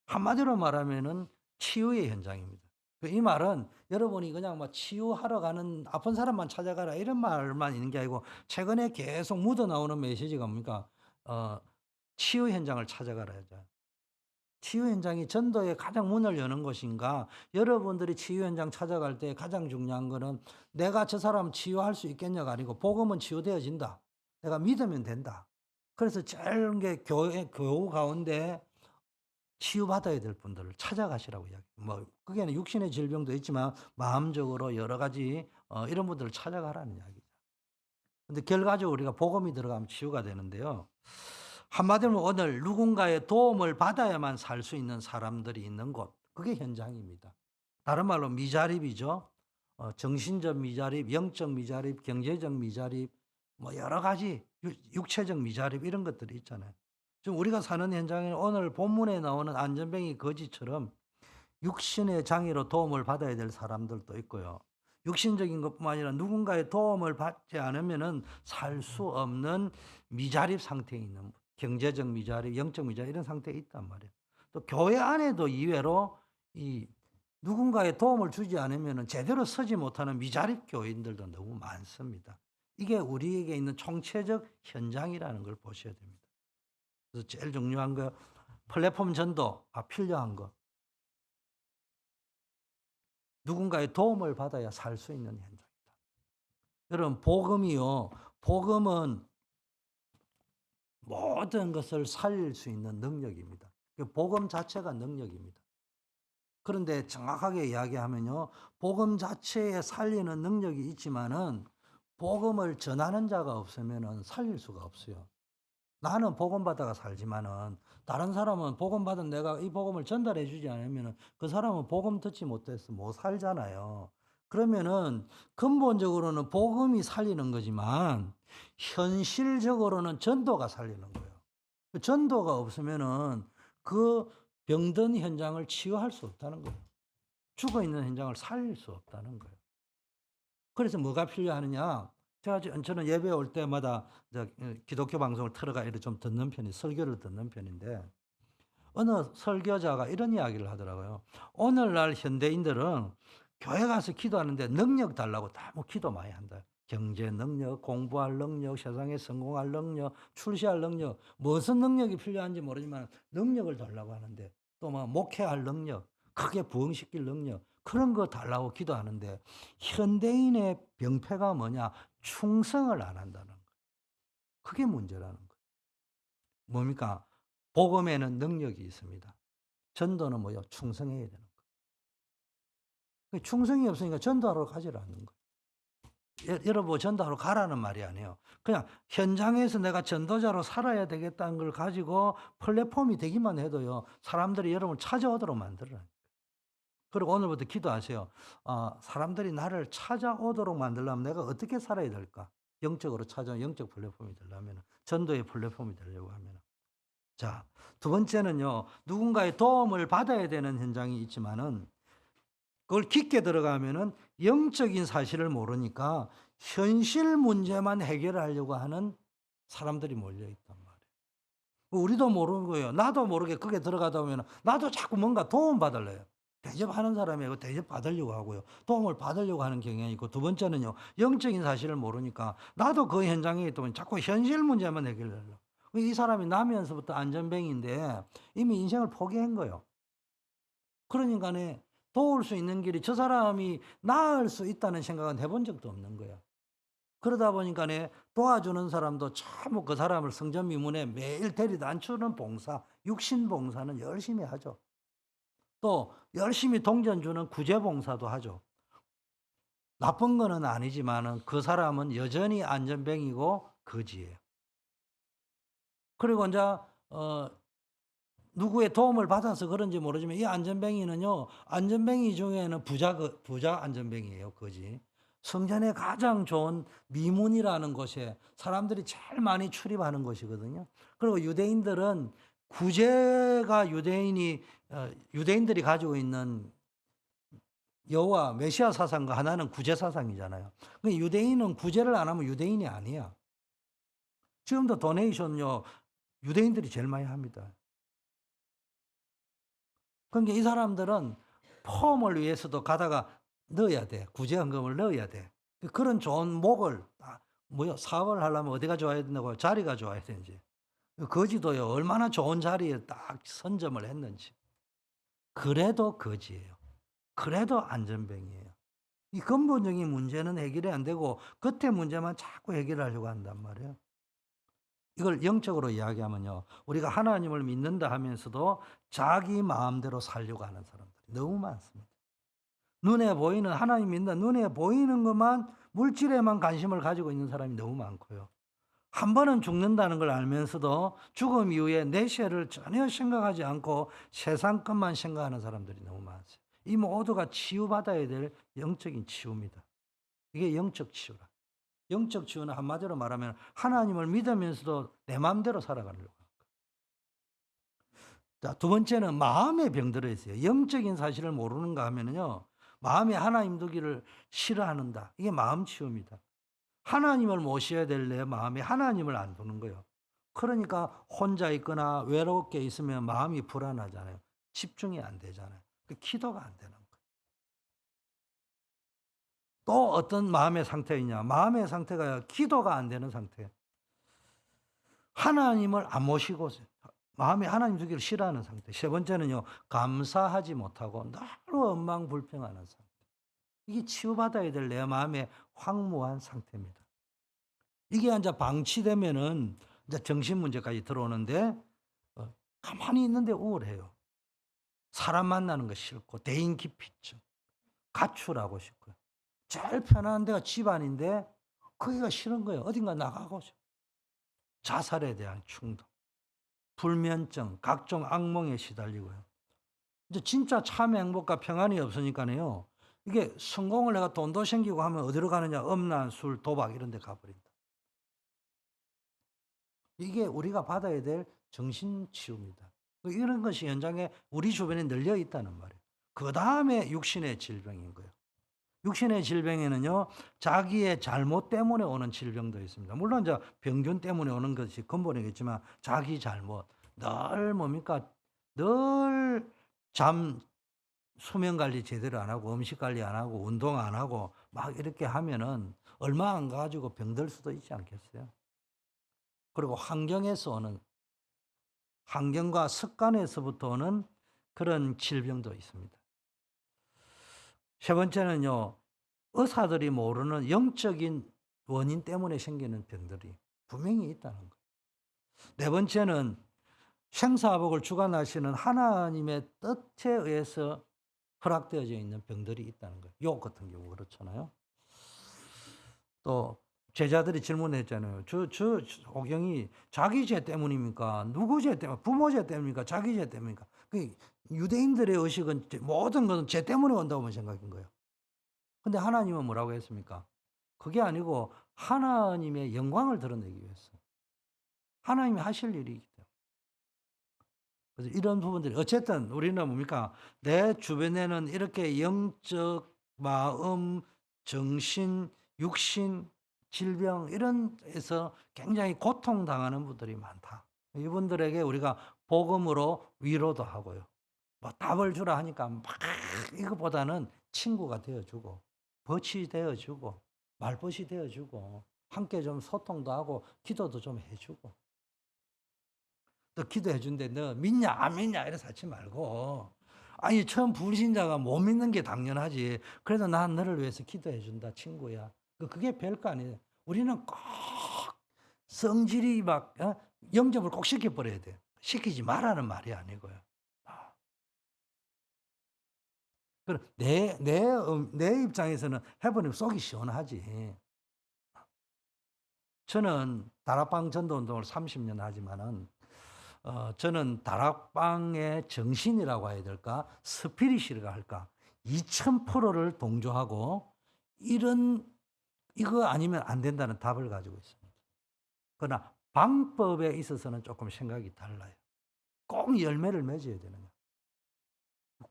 한마디로 말하면은 치유의 현장입니다. 이 말은 여러분이 그냥 뭐 치유하러 가는 아픈 사람만 찾아가라 이런 말만 있는 게 아니고 최근에 계속 묻어 나오는 메시지가 뭡니까? 치유 현장을 찾아가라죠. 치유 현장이 전도의 가장 문을 여는 것인가? 여러분들이 치유 현장 찾아갈 때 가장 중요한 거는 내가 저 사람 치유할 수 있겠냐가 아니고 복음은 치유되어진다. 내가 믿으면 된다. 그래서 제일 게 교우 가운데 치유받아야 될 분들을 찾아가시라고 이야기해요. 뭐 그게는 육신의 질병도 있지만 마음적으로 여러 가지 이런 분들을 찾아가라는 이야기죠. 근데 결과적으로 우리가 복음이 들어가면 치유가 되는데요. 한마디로 오늘 누군가의 도움을 받아야만 살 수 있는 사람들이 있는 곳, 그게 현장입니다. 다른 말로 미자립이죠. 정신적 미자립, 영적 미자립, 경제적 미자립, 뭐 여러 가지 육체적 미자립 이런 것들이 있잖아요. 지금 우리가 사는 현장에 오늘 본문에 나오는 안전뱅이 거지처럼 육신의 장애로 도움을 받아야 될 사람들도 있고요. 육신적인 것뿐만 아니라 누군가의 도움을 받지 않으면은 살 수 없는 미자립 상태에 있는 분. 경제적 미자립, 영적 미자립 이런 상태에 있단 말이에요. 또 교회 안에도 이외로 이 누군가의 도움을 주지 않으면은 제대로 서지 못하는 미자립 교인들도 너무 많습니다. 이게 우리에게 있는 총체적 현장이라는 걸 보셔야 됩니다. 그래서 제일 중요한 거 플랫폼 전도가 필요한 거. 누군가의 도움을 받아야 살 수 있는 현장이다. 여러분 복음이요. 복음은 모든 것을 살릴 수 있는 능력입니다. 복음 자체가 능력입니다. 그런데 정확하게 이야기하면요. 복음 자체에 살리는 능력이 있지만은 복음을 전하는 자가 없으면은 살릴 수가 없어요. 나는 복음 받다가 살지만은 다른 사람은 복음 받은 내가 이 복음을 전달해 주지 않으면은 그 사람은 복음 듣지 못해서 못 살잖아요. 그러면은 근본적으로는 복음이 살리는 거지만 현실적으로는 전도가 살리는 거예요. 그 전도가 없으면은 그 병든 현장을 치유할 수 없다는 거예요. 죽어 있는 현장을 살릴 수 없다는 거예요. 그래서 뭐가 필요하느냐? 저는 예배 올 때마다 기독교 방송을 틀어가 이렇게 좀 듣는 편이 설교를 듣는 편인데 어느 설교자가 이런 이야기를 하더라고요. 오늘날 현대인들은 교회 가서 기도하는데 능력 달라고 너무 기도 많이 한다. 경제 능력, 공부할 능력, 세상에 성공할 능력, 출세할 능력, 무슨 능력이 필요한지 모르지만 능력을 달라고 하는데 또 뭐 목회할 능력, 크게 부흥시킬 능력 그런 거 달라고 기도하는데 현대인의 병폐가 뭐냐? 충성을 안 한다는 거예요. 그게 문제라는 거예요. 뭡니까? 복음에는 능력이 있습니다. 전도는 뭐요? 충성해야 되는 거예요. 충성이 없으니까 전도하러 가지를 않는 거예요. 여러분 전도하러 가라는 말이 아니에요. 그냥 현장에서 내가 전도자로 살아야 되겠다는 걸 가지고 플랫폼이 되기만 해도요. 사람들이 여러분을 찾아오도록 만들어요. 그리고 오늘부터 기도하세요. 사람들이 나를 찾아오도록 만들려면 내가 어떻게 살아야 될까? 영적으로 찾아온 영적 플랫폼이 되려면, 전도의 플랫폼이 되려고 하면. 자, 두 번째는요. 누군가의 도움을 받아야 되는 현장이 있지만은 그걸 깊게 들어가면은 영적인 사실을 모르니까 현실 문제만 해결하려고 하는 사람들이 몰려 있단 말이에요. 우리도 모르는 거예요. 나도 모르게 거기에 들어가다 보면 나도 자꾸 뭔가 도움 받을래요. 대접하는 사람이고 대접 받으려고 하고요. 도움을 받으려고 하는 경향이 있고, 두 번째는요. 영적인 사실을 모르니까 나도 그 현장에 있다 보면 자꾸 현실 문제만 해결하려고. 이 사람이 나면서부터 안전뱅이인데 이미 인생을 포기한 거예요. 그러니까 도울 수 있는 길이 저 사람이 나을 수 있다는 생각은 해본 적도 없는 거야. 그러다 보니까 도와주는 사람도 전부 그 사람을 성전 미문에 매일 데리다 앉추는 봉사, 육신 봉사는 열심히 하죠. 또 열심히 동전 주는 구제 봉사도 하죠. 나쁜 거는 아니지만은 그 사람은 여전히 안전뱅이고 거지예요. 그리고 이제 누구의 도움을 받아서 그런지 모르지만 이 안전뱅이는요, 안전뱅이 중에는 부자 안전뱅이에요, 거지. 성전에 가장 좋은 미문이라는 곳에 사람들이 제일 많이 출입하는 곳이거든요. 그리고 유대인들은 구제가 유대인들이 가지고 있는 여호와 메시아 사상과 하나는 구제 사상이잖아요. 그러니까 유대인은 구제를 안 하면 유대인이 아니야. 지금도 도네이션요, 유대인들이 제일 많이 합니다. 그러니까 이 사람들은 폼을 위해서도 가다가 넣어야 돼. 구제헌금을 넣어야 돼. 그런 좋은 목을, 사업을 하려면 어디가 좋아야 된다고? 자리가 좋아야 되는지. 거지도요, 얼마나 좋은 자리에 딱 선점을 했는지. 그래도 거지예요. 그래도 안전뱅이에요. 이 근본적인 문제는 해결이 안 되고 겉의 문제만 자꾸 해결하려고 한단 말이에요. 이걸 영적으로 이야기하면요, 우리가 하나님을 믿는다 하면서도 자기 마음대로 살려고 하는 사람들이 너무 많습니다. 눈에 보이는, 하나님 믿는다, 눈에 보이는 것만, 물질에만 관심을 가지고 있는 사람이 너무 많고요. 한 번은 죽는다는 걸 알면서도 죽음 이후에 내세를 전혀 생각하지 않고 세상 것만 생각하는 사람들이 너무 많아요. 이 모두가 치유받아야 될 영적인 치유입니다. 이게 영적 치유라. 영적 치유는 한마디로 말하면 하나님을 믿으면서도 내 마음대로 살아가려고 합니다. 자, 두 번째는 마음의 병들어 있어요. 영적인 사실을 모르는가 하면요, 마음에 하나님 두기를 싫어하는다. 이게 마음 치유입니다. 하나님을 모셔야 될 내 마음에 하나님을 안 두는 거예요. 그러니까 혼자 있거나 외롭게 있으면 마음이 불안하잖아요. 집중이 안 되잖아요. 기도가 안 되는 거예요. 또 어떤 마음의 상태이냐? 마음의 상태가 기도가 안 되는 상태예요. 하나님을 안 모시고 마음에 하나님 두기를 싫어하는 상태. 세 번째는요, 감사하지 못하고 늘 원망불평하는 상태. 이게 치유받아야 될 내 마음의 황무한 상태입니다. 이게 이제 방치되면은 이제 정신 문제까지 들어오는데, 가만히 있는데 우울해요. 사람 만나는 거 싫고, 대인 기피증, 가출하고 싶고요. 제일 편안한 데가 집안인데 거기가 싫은 거예요. 어딘가 나가고 싶어. 자살에 대한 충동, 불면증, 각종 악몽에 시달리고요. 이제 진짜 참의 행복과 평안이 없으니까요, 이게 성공을 내가 돈도 생기고 하면 어디로 가느냐? 음란, 술, 도박 이런 데 가버린다. 이게 우리가 받아야 될 정신치유입니다. 이런 것이 현장에 우리 주변에 널려 있다는 말이에요. 그 다음에 육신의 질병인 거예요. 육신의 질병에는요, 자기의 잘못 때문에 오는 질병도 있습니다. 물론 이제 병균 때문에 오는 것이 근본이겠지만, 자기 잘못, 늘 뭡니까? 늘 수면 관리 제대로 안 하고, 음식 관리 안 하고, 운동 안 하고, 막 이렇게 하면은 얼마 안 가지고 병들 수도 있지 않겠어요? 그리고 환경과 습관에서부터 오는 그런 질병도 있습니다. 세 번째는요, 의사들이 모르는 영적인 원인 때문에 생기는 병들이 분명히 있다는 거예요. 네 번째는 생사복을 주관하시는 하나님의 뜻에 의해서 허락되어져 있는 병들이 있다는 거예요. 욥 같은 경우 그렇잖아요. 또 제자들이 질문했잖아요. 저 오경이 자기 죄 때문입니까? 누구 죄 때문? 부모 죄 때문입니까? 자기 죄 때문입니까? 그 유대인들의 의식은 모든 것은 죄 때문에 온다고 생각인 거예요. 근데 하나님은 뭐라고 했습니까? 그게 아니고 하나님의 영광을 드러내기 위해서. 하나님이 하실 일이기 때문에. 그래서 이런 부분들이 어쨌든 우리는 뭡니까? 내 주변에는 이렇게 영적, 마음, 정신, 육신, 질병 이런 데서 굉장히 고통당하는 분들이 많다. 이분들에게 우리가 복음으로 위로도 하고요. 뭐 답을 주라 하니까 막 이것보다는 친구가 되어주고 벗이 되어주고 말벗이 되어주고 함께 좀 소통도 하고 기도도 좀 해주고 또 기도해 준대 너 믿냐 안 믿냐 이래서 하지 말고 아니 처음 불신자가 못 믿는 게 당연하지. 그래도 난 너를 위해서 기도해 준다 친구야. 그게 별거 아니에요. 우리는 꼭 성질이 막 영접을 꼭 시켜버려야 돼. 시키지 말라는 말이 아니고요. 내 입장에서는 해보니 속이 시원하지. 저는 다락방 전도운동을 30년 하지만은 저는 다락방의 정신이라고 해야 될까? 스피릿이라고 할까? 2000%를 동조하고 이거 아니면 안 된다는 답을 가지고 있습니다. 그러나 방법에 있어서는 조금 생각이 달라요. 꼭 열매를 맺어야 되느냐.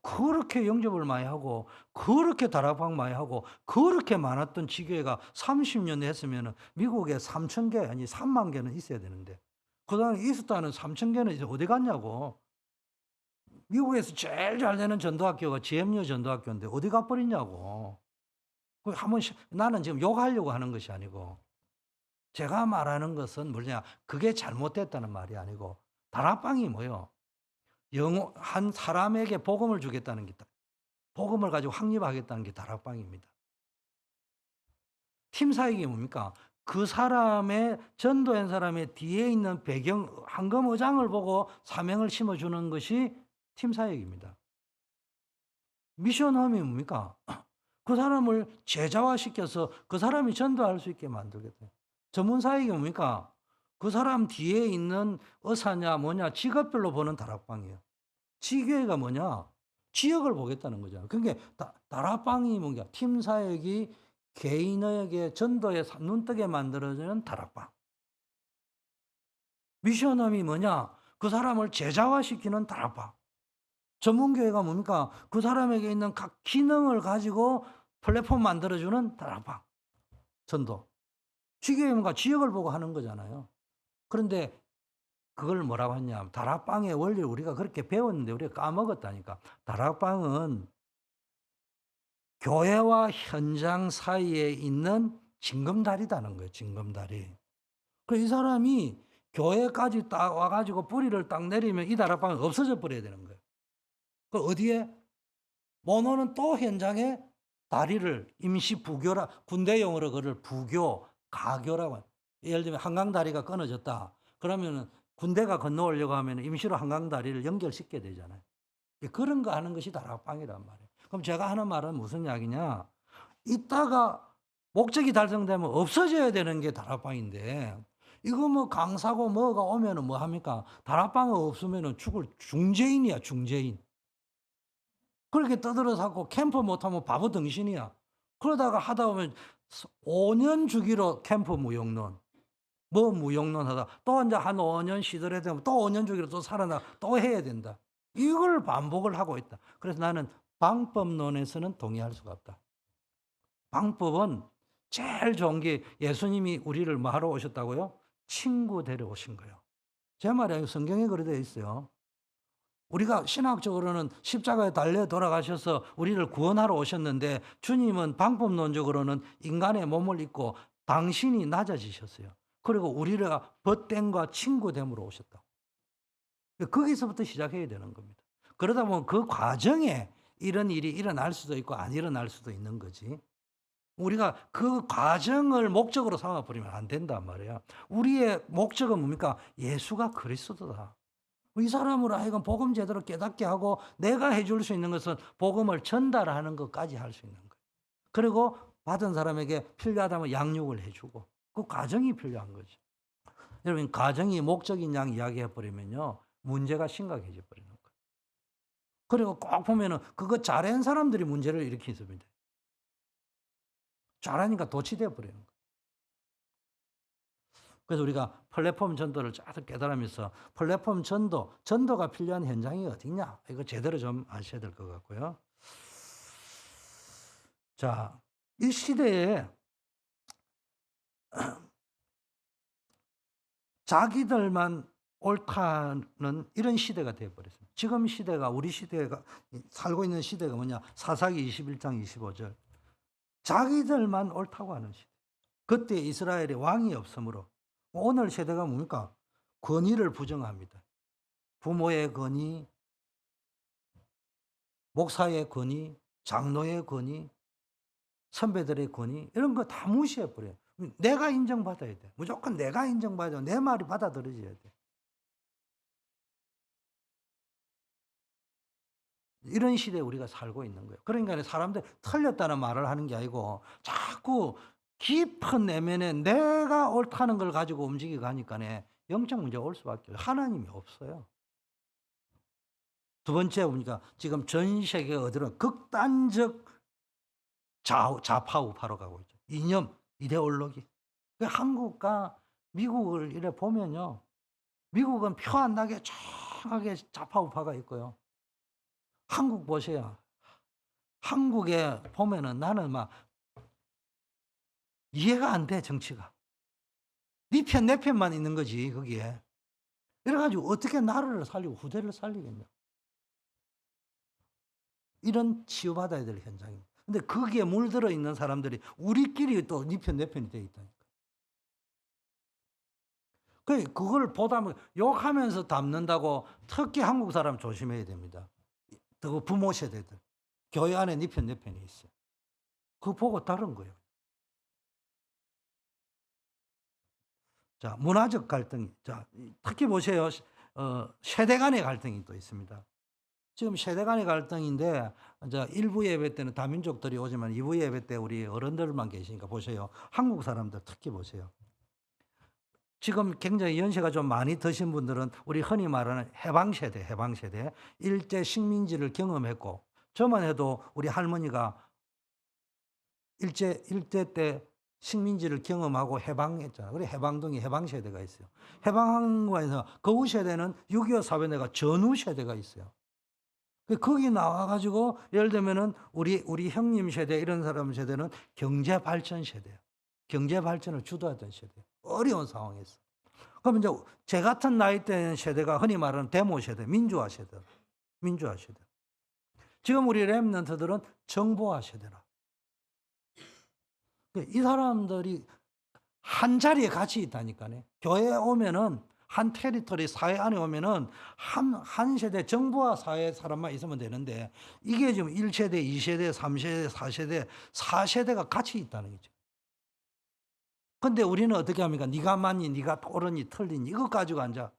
그렇게 영접을 많이 하고 그렇게 다락방 많이 하고 그렇게 많았던 지교회가 30년 했으면 미국에 3,000개 아니 3만 개는 있어야 되는데 그동안 있었다는 3,000개는 이제 어디 갔냐고. 미국에서 제일 잘 되는 전도학교가 GMU 전도학교인데 어디 가버리냐고. 나는 지금 욕하려고 하는 것이 아니고 제가 말하는 것은 뭐냐 그게 잘못됐다는 말이 아니고 다락방이 뭐요? 한 사람에게 복음을 주겠다는 게 복음을 가지고 확립하겠다는 게 다락방입니다. 팀 사역이 뭡니까? 그 사람의 전도한 사람의 뒤에 있는 배경 황금의장을 보고 사명을 심어주는 것이 팀 사역입니다. 미션홈이 뭡니까? 그 사람을 제자화시켜서 그 사람이 전도할 수 있게 만들겠다. 전문 사역이 뭡니까? 그 사람 뒤에 있는 의사냐 뭐냐 직업별로 보는 다락방이에요. 지교회가 뭐냐? 지역을 보겠다는 거잖아요. 그러니까 다락방이 뭔가 팀 사역이 개인에게 전도에 눈뜨게 만들어주는 다락방. 미션홈이 뭐냐? 그 사람을 제자화시키는 다락방. 전문교회가 뭡니까? 그 사람에게 있는 각 기능을 가지고 플랫폼 만들어주는 다락방. 전도. 지교회가 뭔가 지역을 보고 하는 거잖아요. 그런데 그걸 뭐라고 하냐? 다락방의 원리를 우리가 그렇게 배웠는데 우리가 까먹었다니까. 다락방은 교회와 현장 사이에 있는 징검다리다는 거예요. 징검다리. 그래서 이 사람이 교회까지 딱 와가지고 뿌리를 딱 내리면 이 다락방은 없어져 버려야 되는 거예요. 그 어디에? 모노는 또 현장에 다리를 임시 부교라 군대 용어로 그걸 부교, 가교라고 해요. 예를 들면 한강다리가 끊어졌다. 그러면은 군대가 건너오려고 하면 임시로 한강다리를 연결시켜야 되잖아요. 그런 거 하는 것이 다락방이란 말이에요. 그럼 제가 하는 말은 무슨 이야기냐? 이따가 목적이 달성되면 없어져야 되는 게 다락방인데 이거 뭐 강사고 뭐가 오면은 뭐 합니까? 다락방 없으면은 죽을 중재인이야, 중재인. 그렇게 떠들어서 캠프 못하면 바보 덩신이야. 그러다가 하다 보면 5년 주기로 캠프 무용론. 뭐 무용론 하다 또 이제 한 5년 쉬더라도 되면 또 5년 주기로 또 살아나 또 해야 된다. 이걸 반복을 하고 있다. 그래서 나는 방법론에서는 동의할 수가 없다. 방법은 제일 좋은 게 예수님이 우리를 뭐 하러 오셨다고요? 친구 데려오신 거예요. 제 말이 아니고 성경에 그래 되어 있어요. 우리가 신학적으로는 십자가에 달려 돌아가셔서 우리를 구원하러 오셨는데 주님은 방법론적으로는 인간의 몸을 입고 당신이 낮아지셨어요. 그리고 우리가 벗됨과 친구됨으로 오셨다. 거기서부터 시작해야 되는 겁니다. 그러다 보면 그 과정에 이런 일이 일어날 수도 있고 안 일어날 수도 있는 거지. 우리가 그 과정을 목적으로 삼아버리면 안 된단 말이야. 우리의 목적은 뭡니까? 예수가 그리스도다. 이 사람으로 하여금 복음 제대로 깨닫게 하고 내가 해줄 수 있는 것은 복음을 전달하는 것까지 할 수 있는 거예요. 그리고 받은 사람에게 필요하다면 양육을 해주고 그 과정이 필요한 거죠. 여러분, 과정이 목적인 양 이야기해버리면요, 문제가 심각해져 버리는 거예요. 그리고 꼭 보면은 그거 잘한 사람들이 문제를 일으키습니다. 잘하니까 도취되어 버리는 거예요. 그래서 우리가 플랫폼 전도를 쫙 깨달으면서 플랫폼 전도가 필요한 현장이 어디냐? 이거 제대로 좀 아셔야 될 것 같고요. 자, 이 시대에 자기들만 옳다는 이런 시대가 되어버렸습니다. 지금 시대가, 우리 시대가 살고 있는 시대가 뭐냐? 사사기 21장 25절. 자기들만 옳다고 하는 시대. 그때 이스라엘에 왕이 없으므로 오늘 세대가 뭡니까? 권위를 부정합니다. 부모의 권위, 목사의 권위, 장로의 권위, 선배들의 권위, 이런 거 다 무시해버려요. 내가 인정받아야 돼. 무조건 내가 인정받아야 돼. 내 말이 받아들여져야 돼. 이런 시대에 우리가 살고 있는 거예요. 그러니까 사람들이 틀렸다는 말을 하는 게 아니고 자꾸 깊은 내면에 내가 옳다는 걸 가지고 움직이고 하니까 영적 문제가 올 수밖에 없어요. 하나님이 없어요. 두 번째 보니까 지금 전 세계 어디로 극단적 좌파 우파로 가고 있죠. 이념, 이데올로기. 한국과 미국을 이래 보면요, 미국은 표 안 나게 쫙하게 좌파 우파가 있고요. 한국 보세요. 한국에 보면은 나는 막 이해가 안 돼, 정치가. 네 편, 내 편만 있는 거지, 거기에. 그래가지고 어떻게 나라를 살리고 후대를 살리겠냐. 이런 치유받아야 될 현장입니다. 근데 거기에 물들어 있는 사람들이 우리끼리 또 네 편, 내 편이 되어 있다니까. 그걸 보다 보면 욕하면서 담는다고 특히 한국 사람 조심해야 됩니다. 그 부모 세대들. 교회 안에 네 편, 내 편이 있어요. 그거 보고 다른 거예요. 자, 문화적 갈등. 자, 특히 보세요. 세대 간의 갈등이 또 있습니다. 지금 세대 간의 갈등인데, 이제 1부 예배 때는 다민족들이 오지만 2부 예배 때 우리 어른들만 계시니까 보세요. 한국 사람들 특히 보세요. 지금 굉장히 연세가 좀 많이 드신 분들은 우리 흔히 말하는 해방세대, 일제 식민지를 경험했고, 저만 해도 우리 할머니가 일제 때 식민지를 경험하고 해방했잖아요. 그래 해방동이 해방세대가 있어요. 해방한 거에서 그 세대는 6.25 사변회가 전후 세대가 있어요. 거기 나와가지고 예를 들면은 우리 형님 세대 이런 사람 세대는 경제 발전 세대예요. 경제 발전을 주도하던 세대. 어려운 상황에서. 그럼 이제 제 같은 나이대 세대가 흔히 말하는 데모 세대, 민주화 세대. 지금 우리 렘넌트들은 정보화 세대라. 이 사람들이 한 자리에 같이 있다니까요. 교회에 오면은 한 테리토리 사회 안에 오면은 한 세대 정부와 사회 사람만 있으면 되는데 이게 지금 1세대, 2세대, 3세대, 4세대, 4세대가 같이 있다는 거죠. 근데 우리는 어떻게 합니까? 네가 맞니, 네가 옳으니, 틀리니 이것 가지고 앉아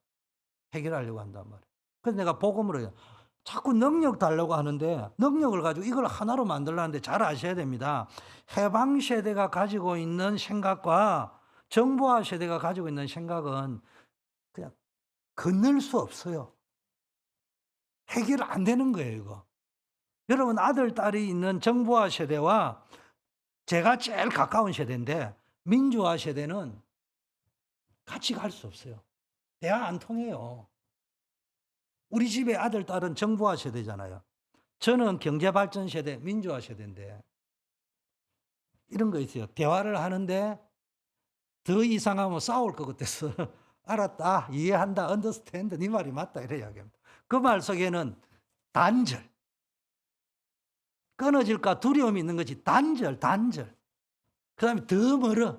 해결하려고 한단 말이에요. 그래서 내가 복음으로 해요. 자꾸 능력 달라고 하는데 능력을 가지고 이걸 하나로 만들려는데 잘 아셔야 됩니다. 해방 세대가 가지고 있는 생각과 정보화 세대가 가지고 있는 생각은 그냥 건널 수 없어요. 해결 안 되는 거예요, 이거. 여러분 아들, 딸이 있는 정보화 세대와 제가 제일 가까운 세대인데 민주화 세대는 같이 갈 수 없어요. 대화 안 통해요. 우리 집의 아들, 딸은 정부화 세대잖아요. 저는 경제발전 세대, 민주화 세대인데 이런 거 있어요. 대화를 하는데 더 이상하면 싸울 것 같아서 알았다, 이해한다, understand, 네 말이 맞다 이래 이야기합니다. 그 말 속에는 단절, 끊어질까 두려움이 있는 거지. 단절. 그 다음에 더 멀어.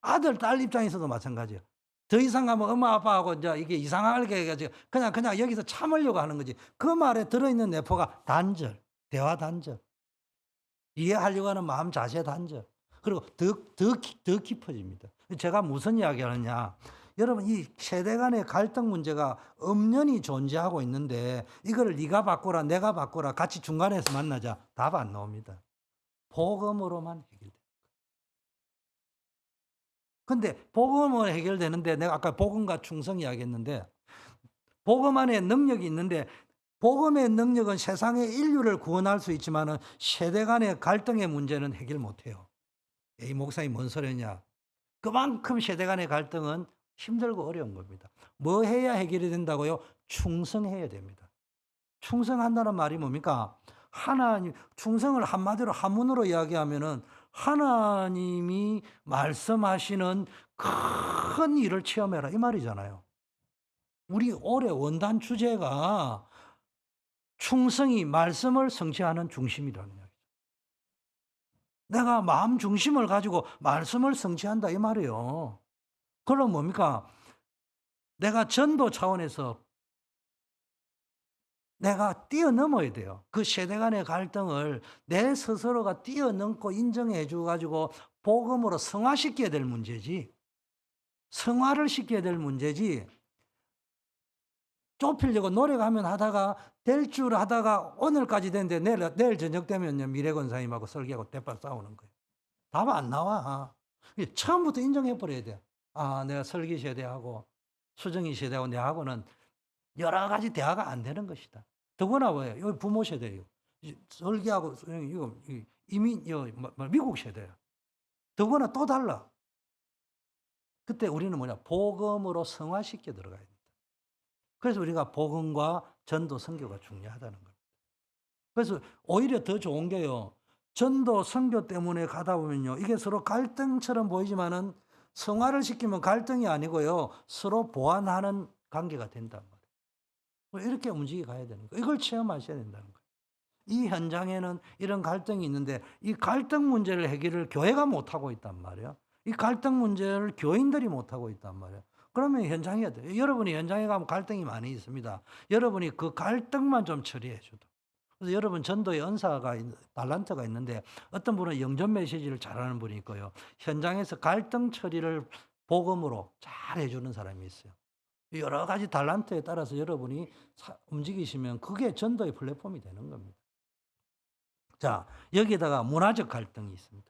아들, 딸 입장에서도 마찬가지예요. 더 이상 가면 엄마, 아빠하고 이제 이게 이상하게 해가지고 그냥 여기서 참으려고 하는 거지. 그 말에 들어있는 내포가 단절, 대화 단절. 이해하려고 하는 마음 자세 단절. 그리고 더 깊어집니다. 제가 무슨 이야기 하느냐. 여러분, 이 세대 간의 갈등 문제가 엄연히 존재하고 있는데 이거를 네가 바꾸라, 내가 바꾸라, 같이 중간에서 만나자. 답 안 나옵니다. 복음으로만 해결돼요. 근데 복음은 해결되는데 내가 아까 복음과 충성 이야기했는데 복음 안에 능력이 있는데 복음의 능력은 세상의 인류를 구원할 수 있지만은 세대 간의 갈등의 문제는 해결 못 해요. 이 목사님 뭔 소리냐? 그만큼 세대 간의 갈등은 힘들고 어려운 겁니다. 뭐 해야 해결이 된다고요? 충성해야 됩니다. 충성한다는 말이 뭡니까? 하나님, 충성을 한마디로 한문으로 이야기하면은 하나님이 말씀하시는 큰 일을 체험해라 이 말이잖아요. 우리 올해 원단 주제가 충성이 말씀을 성취하는 중심이라는 이야기죠. 내가 마음 중심을 가지고 말씀을 성취한다 이 말이에요. 그럼 뭡니까? 내가 전도 차원에서 내가 뛰어넘어야 돼요. 그 세대 간의 갈등을 내 스스로가 뛰어넘고 인정해 줘 가지고 복음으로 성화시켜야 될 문제지. 성화를 시켜야 될 문제지. 좁히려고 노력하면 하다가 될 줄 하다가 오늘까지 됐는데 내일 저녁 되면요 미래 권사님하고 설계하고 대판 싸우는 거예요. 답 안 나와. 처음부터 인정해 버려야 돼. 아, 내가 설계 세대하고 수정이 세대하고 내하고는 여러 가지 대화가 안 되는 것이다. 더구나 뭐예요? 여기 부모 세대예요. 설계하고 수정이 이거 이민 미국 세대야. 더구나 또 달라. 그때 우리는 뭐냐? 복음으로 성화시켜 들어가야 된다. 그래서 우리가 복음과 전도 선교가 중요하다는 겁니다. 그래서 오히려 더 좋은 게요. 전도 선교 때문에 가다 보면요. 이게 서로 갈등처럼 보이지만은 성화를 시키면 갈등이 아니고요. 서로 보완하는 관계가 된단 말이에요. 이렇게 움직여 가야 되는 거예요. 이걸 체험하셔야 된다는 거예요. 이 현장에는 이런 갈등이 있는데 이 갈등 문제를 해결을 교회가 못하고 있단 말이에요. 이 갈등 문제를 교인들이 못하고 있단 말이에요. 그러면 현장에 돼요. 여러분이 현장에 가면 갈등이 많이 있습니다. 여러분이 그 갈등만 좀 처리해 줘도. 그래서 여러분 전도의 은사가 달란트가 있는데 어떤 분은 영전 메시지를 잘하는 분이 있고요. 현장에서 갈등 처리를 복음으로 잘 해주는 사람이 있어요. 여러 가지 달란트에 따라서 여러분이 움직이시면 그게 전도의 플랫폼이 되는 겁니다. 자, 여기에다가 문화적 갈등이 있습니다.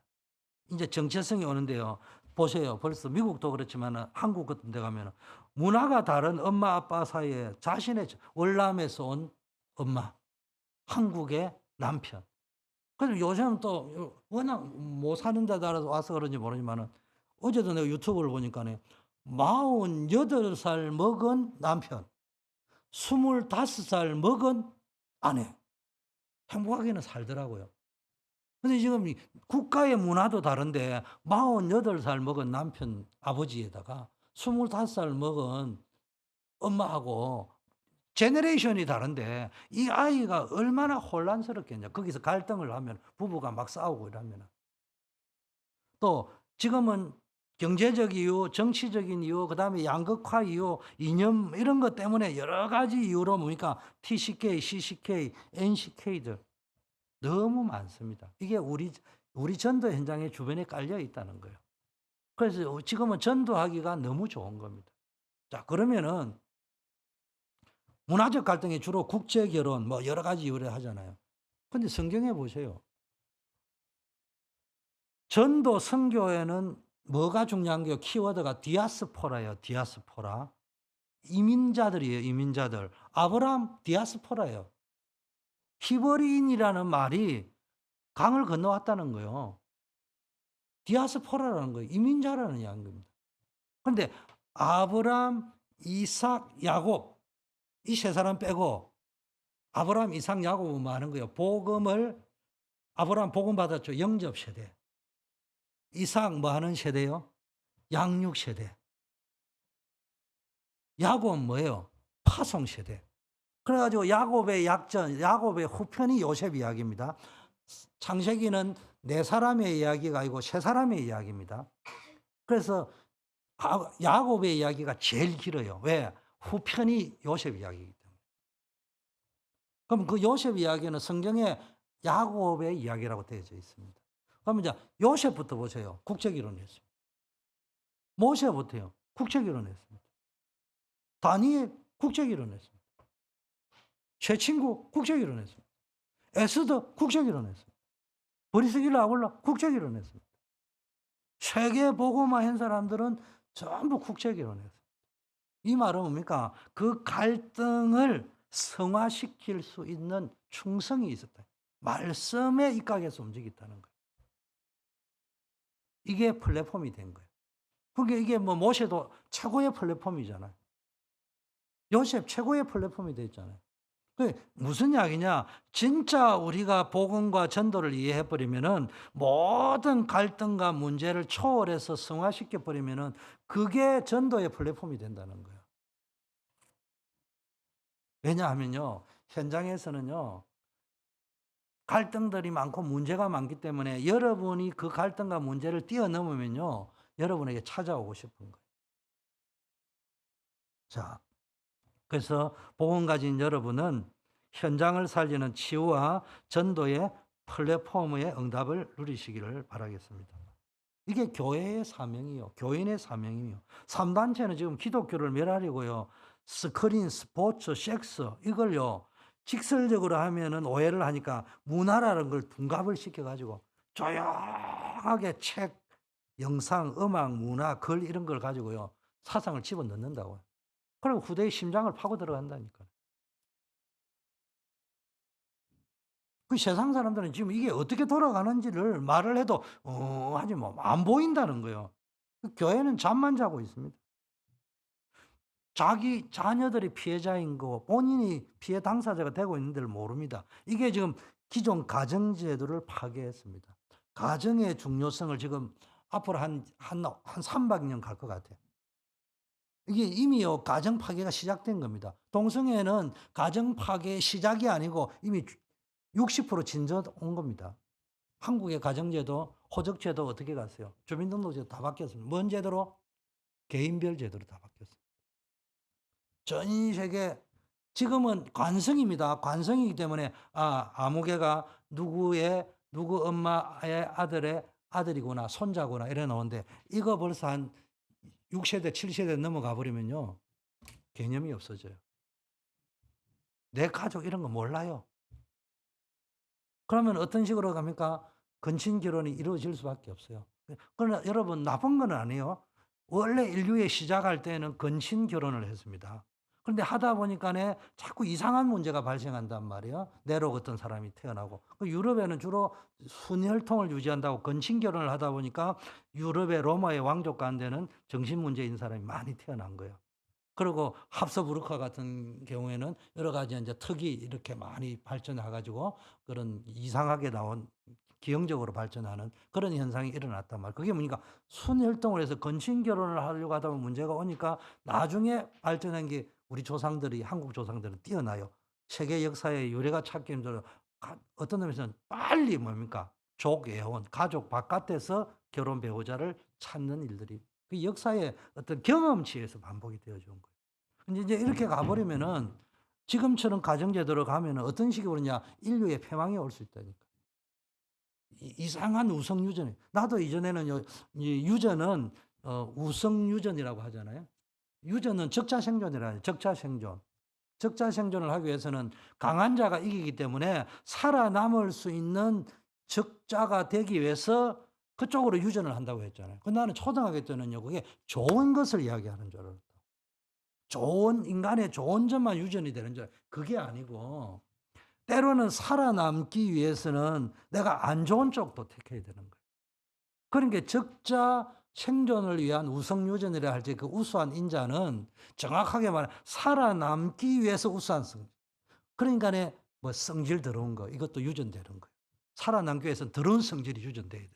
이제 정체성이 오는데요. 보세요. 벌써 미국도 그렇지만 한국 같은 데 가면 문화가 다른 엄마 아빠 사이에 자신의 월남에서 온 엄마, 한국의 남편. 그래서 요즘 또 워낙 못 사는 데 따라서 와서 그런지 모르지만 어제도 내가 유튜브를 보니까 48살 먹은 남편, 25살 먹은 아내. 행복하게는 살더라고요. 근데 지금 국가의 문화도 다른데 48살 먹은 남편 아버지에다가 25살 먹은 엄마하고 제너레이션이 다른데 이 아이가 얼마나 혼란스럽겠냐. 거기서 갈등을 하면 부부가 막 싸우고 이러면. 또 지금은 경제적 이유, 정치적인 이유, 그다음에 양극화 이유, 이념 이런 것 때문에 여러 가지 이유로 뭡니까? TCK, CCK, NCK들 너무 많습니다. 이게 우리 전도 현장의 주변에 깔려 있다는 거예요. 그래서 지금은 전도하기가 너무 좋은 겁니다. 자, 그러면은 문화적 갈등이 주로 국제 결혼 뭐 여러 가지 이유를 하잖아요. 근데 성경에 보세요. 전도 선교에는 뭐가 중요한 게요? 키워드가 디아스포라예요. 디아스포라. 이민자들이에요. 이민자들. 아브라함 디아스포라예요. 히브리인이라는 말이 강을 건너왔다는 거예요. 디아스포라라는 거예요. 이민자라는 이야기입니다. 그런데 아브라함, 이삭, 야곱 이 세 사람 빼고 아브라함, 이삭, 야곱은 뭐 하는 거예요? 복음을 아브라함 복음 받았죠. 영접 세대. 이삭 뭐 하는 세대요? 양육 세대. 야곱은 뭐예요? 파송 세대. 그래가지고 야곱의 약전, 야곱의 후편이 요셉 이야기입니다. 창세기는 네 사람의 이야기가 아니고 세 사람의 이야기입니다. 그래서 야곱의 이야기가 제일 길어요. 왜? 후편이 요셉 이야기이기 때문에. 그럼 그 요셉 이야기는 성경에 야곱의 이야기라고 되어져 있습니다. 그럼 이제 요셉부터 보세요. 국제결혼했습니다. 모세부터요. 국제결혼했습니다. 다니엘 국제결혼했습니다. 최친구 국제결혼했습니다. 에스더 국제결혼했습니다. 브리스길라 아굴라 국제결혼했습니다. 세계 복음화 한 사람들은 전부 국제결혼했어요. 이 말은 뭡니까? 그 갈등을 성화시킬 수 있는 충성이 있었다. 말씀에 입각해서 움직였다는 거예요. 이게 플랫폼이 된 거예요. 그러니까 이게 뭐 모세도 최고의 플랫폼이잖아요. 요셉 최고의 플랫폼이 됐잖아요. 그 무슨 이야기냐? 진짜 우리가 복음과 전도를 이해해 버리면은 모든 갈등과 문제를 초월해서 성화시켜 버리면은 그게 전도의 플랫폼이 된다는 거예요. 왜냐하면요, 현장에서는요, 갈등들이 많고 문제가 많기 때문에 여러분이 그 갈등과 문제를 뛰어넘으면요, 여러분에게 찾아오고 싶은 거예요. 자, 그래서 복음 가진 여러분은 현장을 살리는 치유와 전도의 플랫폼의 응답을 누리시기를 바라겠습니다. 이게 교회의 사명이요. 교인의 사명이요. 3단체는 지금 기독교를 멸하려고요. 스크린, 스포츠, 섹스 이걸요. 직설적으로 하면은 오해를 하니까 문화라는 걸 둔갑을 시켜가지고 조용하게 책, 영상, 음악, 문화, 글 이런 걸 가지고요. 사상을 집어넣는다고요. 그리고 후대의 심장을 파고 들어간다니까요. 그 세상 사람들은 지금 이게 어떻게 돌아가는지를 말을 해도 하지 뭐 안 보인다는 거예요. 그 교회는 잠만 자고 있습니다. 자기 자녀들이 피해자인 거 본인이 피해 당사자가 되고 있는 데를 모릅니다. 이게 지금 기존 가정제도를 파괴했습니다. 가정의 중요성을 지금 앞으로 한 300년 갈 것 같아요. 이게 이미요 가정 파괴가 시작된 겁니다. 동성애는 가정 파괴의 시작이 아니고 이미 60% 진전 온 겁니다. 한국의 가정제도, 호적제도 어떻게 갔어요? 주민등록제도 다 바뀌었습니다. 뭔 제도로? 개인별 제도로 다 바뀌었습니다. 전 세계 지금은 관성입니다. 관성이기 때문에 아무개가 누구 엄마의 아들의 아들이구나 손자구나 이래 나오는데 이거 벌써 한 6세대 7세대 넘어가 버리면요. 개념이 없어져요. 내 가족 이런 거 몰라요. 그러면 어떤 식으로 갑니까? 근친 결혼이 이루어질 수밖에 없어요. 그러나 여러분 나쁜 건 아니에요. 원래 인류의 시작할 때는 근친 결혼을 했습니다. 그런데 하다 보니까네 자꾸 이상한 문제가 발생한단 말이에요. 내로 어떤 사람이 태어나고. 유럽에는 주로 순혈통을 유지한다고 근친 결혼을 하다 보니까 유럽의 로마의 왕족 가운데는 정신 문제인 사람이 많이 태어난 거예요. 그리고 합서부르카 같은 경우에는 여러 가지 이제 특이 이렇게 많이 발전해 가지고 그런 이상하게 나온 기형적으로 발전하는 그런 현상이 일어났단 말이에요. 그게 뭐니까 순혈통을 해서 건친 결혼을 하려고 하다 보면 문제가 오니까 나중에 발전한 게 우리 조상들이 한국 조상들은 뛰어나요. 세계 역사의 유래가 찾기 힘들어요. 어떤 점에서는 빨리 뭡니까? 족예혼, 가족 바깥에서 결혼 배우자를 찾는 일들이 그 역사의 어떤 경험치에서 반복이 되어져 온 거예요. 근데 이제 이렇게 가버리면은 지금처럼 가정제도로 가면은 어떤 식으로냐 인류의 패망이 올 수 있다니까. 이상한 우성유전. 나도 이전에는 이 유전은 우성유전이라고 하잖아요. 유전은 적자생존이라 해요. 적자생존. 적자생존을 하기 위해서는 강한 자가 이기기 때문에 살아남을 수 있는 적자가 되기 위해서 그쪽으로 유전을 한다고 했잖아요. 나는 초등학교 때는요, 그게 좋은 것을 이야기하는 줄 알았다. 좋은, 인간의 좋은 점만 유전이 되는 줄 알았다. 그게 아니고, 때로는 살아남기 위해서는 내가 안 좋은 쪽도 택해야 되는 거예요. 그러니까 적자 생존을 위한 우성유전이라 할 때 그 우수한 인자는 정확하게 말하면 살아남기 위해서 우수한 성질. 그러니까 뭐 성질 더러운 거, 이것도 유전되는 거예요. 살아남기 위해서는 더러운 성질이 유전돼야 돼요.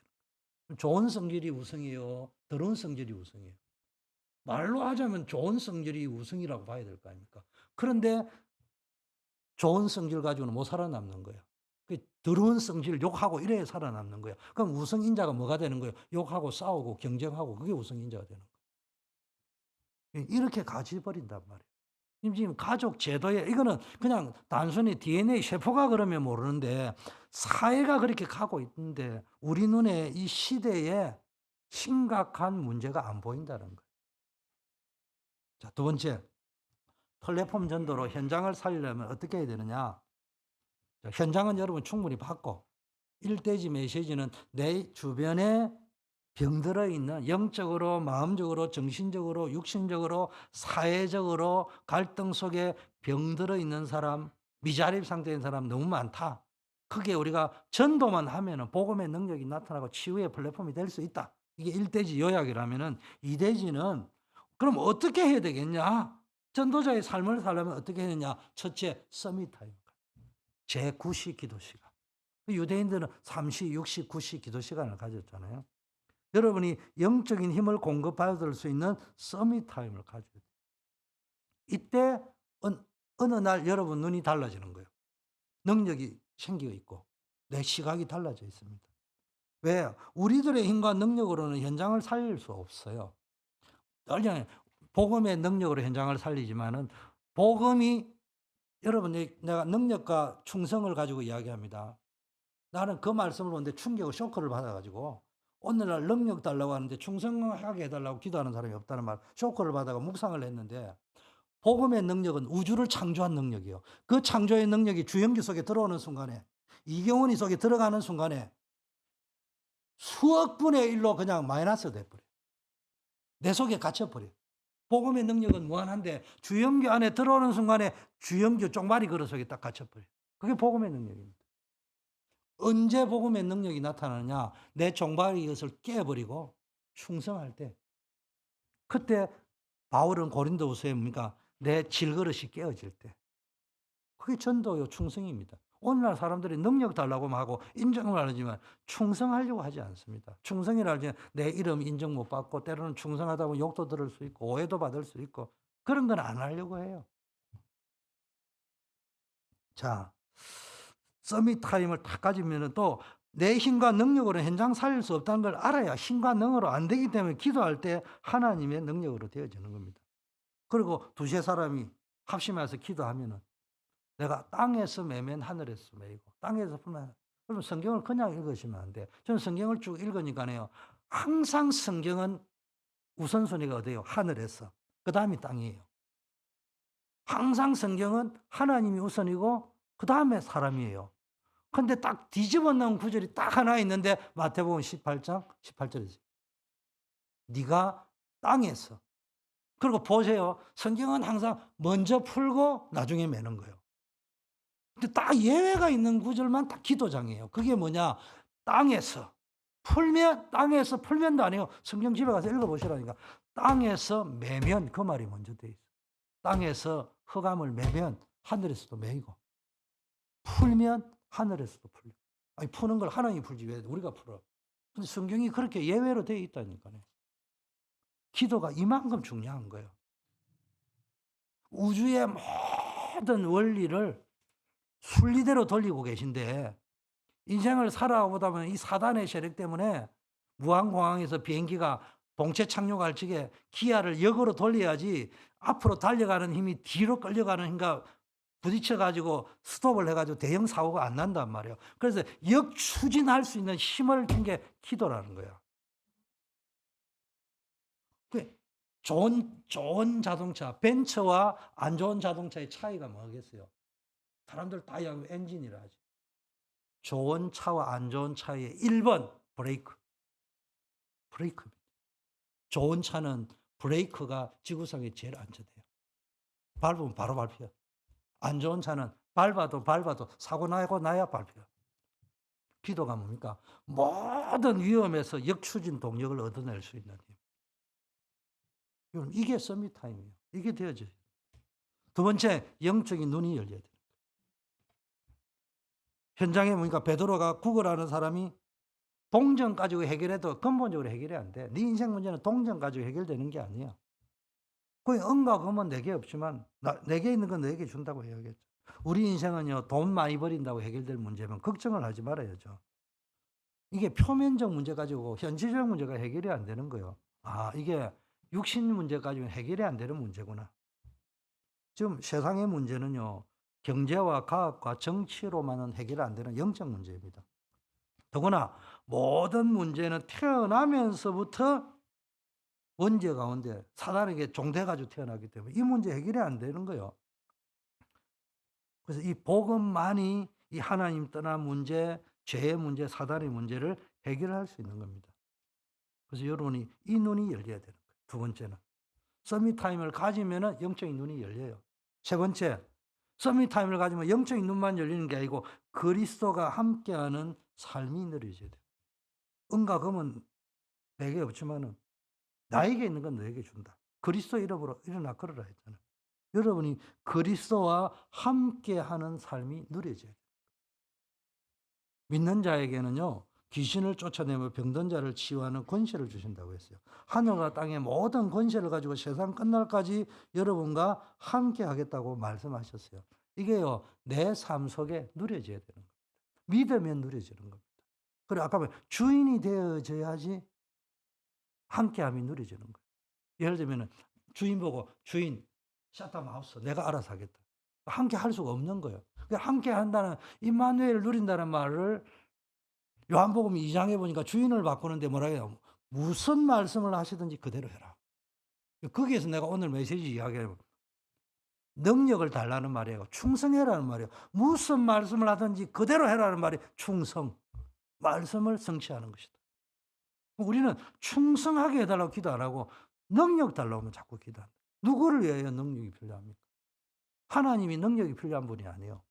좋은 성질이 우성이에요? 더러운 성질이 우성이에요? 말로 하자면 좋은 성질이 우성이라고 봐야 될 거 아닙니까? 그런데 좋은 성질 가지고는 못 살아남는 거예요. 그 더러운 성질을 욕하고 이래야 살아남는 거예요. 그럼 우성인자가 뭐가 되는 거예요? 욕하고 싸우고 경쟁하고 그게 우성인자가 되는 거예요. 이렇게 가지버린단 말이에요. 지금 가족 제도에 이거는 그냥 단순히 DNA 세포가 그러면 모르는데 사회가 그렇게 가고 있는데 우리 눈에 이 시대에 심각한 문제가 안 보인다는 거예요. 자, 두 번째. 플랫폼 전도로 현장을 살리려면 어떻게 해야 되느냐? 자, 현장은 여러분 충분히 받고 일대지 메시지는 내 주변에 병들어 있는 영적으로, 마음적으로, 정신적으로, 육신적으로, 사회적으로 갈등 속에 병들어 있는 사람, 미자립 상태인 사람 너무 많다. 크게 우리가 전도만 하면은 복음의 능력이 나타나고 치유의 플랫폼이 될 수 있다. 이게 1대지 요약이라면은 2대지는 그럼 어떻게 해야 되겠냐? 전도자의 삶을 살려면 어떻게 해야 되냐? 첫째, 서밋 타임. 제9시 기도 시간. 유대인들은 3시, 6시, 9시 기도 시간을 가졌잖아요. 여러분이 영적인 힘을 공급받을 수 있는 서밋 타임을 가져야 돼요. 이때 어느 날 여러분 눈이 달라지는 거예요. 능력이 생겨 있고 내 시각이 달라져 있습니다. 왜? 우리들의 힘과 능력으로는 현장을 살릴 수 없어요. 그냥 복음의 능력으로 현장을 살리지만은 복음이 여러분 내가 능력과 충성을 가지고 이야기합니다. 나는 그 말씀을 보는데 충격과 쇼크를 받아가지고 오늘날 능력 달라고 하는데 충성하게 해달라고 기도하는 사람이 없다는 말 쇼크를 받아가 묵상을 했는데 복음의 능력은 우주를 창조한 능력이에요. 그 창조의 능력이 주영기 속에 들어오는 순간에 이경원이 속에 들어가는 순간에 수억 분의 1로 그냥 마이너스 돼버려요. 내 속에 갇혀버려요. 복음의 능력은 무한한데 주영기 안에 들어오는 순간에 주영기 쪽마리 그릇 속에 딱 갇혀버려요. 그게 복음의 능력입니다. 언제 복음의 능력이 나타나느냐? 내 종발의 것을 깨버리고 충성할 때. 그때 바울은 고린도후서에 뭡니까? 내 질그릇이 깨어질 때. 그게 전도요 충성입니다. 오늘날 사람들이 능력 달라고 하고 인정을 하지만 충성하려고 하지 않습니다. 충성이라 하지 내 이름 인정 못 받고 때로는 충성하다 보면 욕도 들을 수 있고 오해도 받을 수 있고 그런 건 안 하려고 해요. 자, 서밋 타임을 다 가지면 또 내 힘과 능력으로 현장 살릴 수 없다는 걸 알아야 힘과 능으로 안 되기 때문에 기도할 때 하나님의 능력으로 되어지는 겁니다. 그리고 두세 사람이 합심해서 기도하면은 내가 땅에서 매면 하늘에서 매이고 땅에서 풀면 여러분 성경을 그냥 읽으시면 안 돼. 저는 성경을 쭉 읽으니까요. 항상 성경은 우선순위가 어디예요? 하늘에서. 그 다음이 땅이에요. 항상 성경은 하나님이 우선이고 그 다음에 사람이에요. 근데 딱 뒤집어 놓은 구절이 딱 하나 있는데 마태복음 18장 18절이지. 네가 땅에서. 그리고 보세요. 성경은 항상 먼저 풀고 나중에 매는 거예요. 근데 딱 예외가 있는 구절만 딱 기도장이에요. 그게 뭐냐? 땅에서 풀면도 아니에요. 성경 집에 가서 읽어보시라니까. 땅에서 매면 그 말이 먼저 돼 있어요. 땅에서 흑암을 매면 하늘에서도 매이고 풀면 하늘에서도 풀려. 아니 푸는 걸 하나님이 풀지 왜 우리가 풀어? 근데 성경이 그렇게 예외로 되어 있다니까요. 기도가 이만큼 중요한 거예요. 우주의 모든 원리를 순리대로 돌리고 계신데 인생을 살아보다 보면 이 사단의 세력 때문에 무한공항에서 비행기가 동체 착륙할 적에 기아를 역으로 돌려야지 앞으로 달려가는 힘이 뒤로 끌려가는 힘과 부딪혀가지고 스톱을 해가지고 대형 사고가 안 난단 말이에요. 그래서 역추진할 수 있는 힘을 준 게 기도라는 거야. 좋은 자동차, 벤츠와 안 좋은 자동차의 차이가 뭐겠어요? 사람들 다 이야기하면 엔진이라 하지. 좋은 차와 안 좋은 차의 1번 브레이크. 브레이크입니다. 좋은 차는 브레이크가 지구상에 제일 안전해요. 밟으면 바로 밟혀요. 안 좋은 차는 밟아도 사고 나고 나야 밟혀요. 기도가 뭡니까? 모든 위험에서 역추진 동력을 얻어낼 수 있는 힘. 여러분, 이게 서밋 타임이에요. 이게 되어져요. 두 번째, 영적인 눈이 열려야 돼요. 현장에 보니까 베드로가 구걸하는 사람이 동정 가지고 해결해도 근본적으로 해결이 안 돼. 네 인생 문제는 동정 가지고 해결되는 게 아니야. 거의 은과 금은 내게 없지만 내게 있는 건 내게 준다고 해야겠죠. 우리 인생은요, 돈 많이 버린다고 해결될 문제면 걱정을 하지 말아야죠. 이게 표면적 문제 가지고 현실적 문제가 해결이 안 되는 거예요. 아, 이게 육신 문제 가지고 해결이 안 되는 문제구나. 지금 세상의 문제는요, 경제와 과학과 정치로만은 해결이 안 되는 영적 문제입니다. 더구나 모든 문제는 태어나면서부터 원죄 가운데 사단에게 종돼가지고 태어나기 때문에 이 문제 해결이 안 되는 거예요. 그래서 이 복음만이 이 하나님 떠난 문제, 죄의 문제, 사단의 문제를 해결할 수 있는 겁니다. 그래서 여러분이 이 눈이 열려야 되는 거예요. 두 번째는 서밋 타임을 가지면 영적인 눈이 열려요. 세 번째, 서밋 타임을 가지면 영적인 눈만 열리는 게 아니고 그리스도가 함께하는 삶이 누려져야 돼요. 은과 금은 내게 없지만은 나에게 있는 건 너에게 준다. 그리스도 이름으로 일어나 걸어라 했잖아요. 여러분이 그리스도와 함께하는 삶이 누려져야 돼요. 믿는 자에게는요, 귀신을 쫓아내며 병든 자를 치유하는 권세를 주신다고 했어요. 하늘과 땅의 모든 권세를 가지고 세상 끝날까지 여러분과 함께 하겠다고 말씀하셨어요. 이게요, 내 삶 속에 누려져야 되는 겁니다. 믿으면 누려지는 겁니다. 그리고 아까 말 주인이 되어져야지 함께함이 누려지는 거예요. 예를 들면 주인 보고 주인 샷다 마우스 내가 알아서 하겠다. 함께 할 수가 없는 거예요. 함께 한다는 임마누엘을 누린다는 말을 요한복음 2장에 보니까 주인을 바꾸는데 뭐라 해요? 무슨 말씀을 하시든지 그대로 해라. 거기에서 내가 오늘 메시지 이야기하면 능력을 달라는 말이에요. 충성해라는 말이에요. 무슨 말씀을 하든지 그대로 해라는 말이 충성. 말씀을 성취하는 것이다. 우리는 충성하게 해달라고 기도 안 하고 능력 달라고 자꾸 기도한다. 누구를 위하여 능력이 필요합니까? 하나님이 능력이 필요한 분이 아니에요.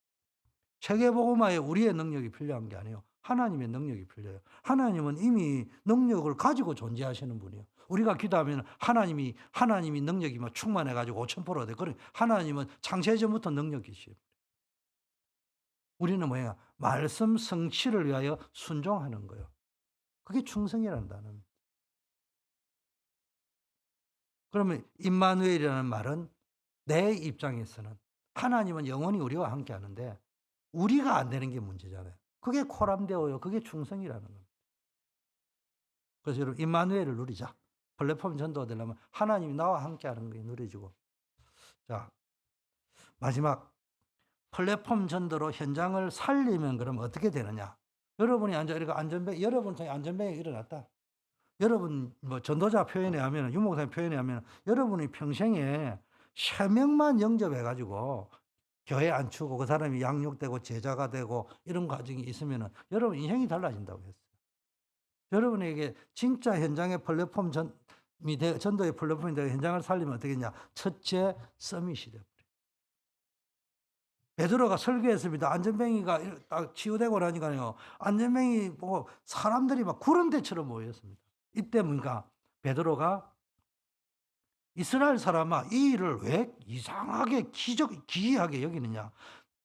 세계복음화에 우리의 능력이 필요한 게 아니에요. 하나님의 능력이 필요해요. 하나님은 이미 능력을 가지고 존재하시는 분이에요. 우리가 기도하면 하나님이 능력이 막 충만해가지고 5000%가 돼. 그래 하나님은 창세 전부터 능력이시에요. 우리는 뭐야? 말씀 성취를 위하여 순종하는 거예요. 그게 충성이라는 단어입니다. 그러면 임마누엘이라는 말은 내 입장에서는 하나님은 영원히 우리와 함께 하는데 우리가 안 되는 게 문제잖아요. 그게 코람데오요. 그게 충성이라는 겁니다. 그래서 여러분 임마누엘을 누리자. 플랫폼 전도가 되려면 하나님이 나와 함께 하는 게 누려지고. 자, 마지막 플랫폼 전도로 현장을 살리면 그러면 어떻게 되느냐? 여러분이 이렇게 여러분 통해 안전병이 일어났다. 여러분 뭐 전도자 표현에 하면 유목사님 표현에 하면 여러분이 평생에 3명만 영접해 가지고 교회 안 추고 그 사람이 양육되고 제자가 되고 이런 과정이 있으면 여러분 인생이 달라진다고 했어요. 여러분에게 진짜 현장의 플랫폼 전도의 플랫폼이 되고 현장을 살리면 어떻게 했냐? 첫째 서밋이 되어버려요. 베드로가 설교했습니다. 안전뱅이가 딱 치유되고 나니까요. 안전뱅이 보고 사람들이 막 구름대처럼 모였습니다. 이때 뭔가 베드로가 이스라엘 사람아 이 일을 왜 이상하게 기이하게 여기느냐.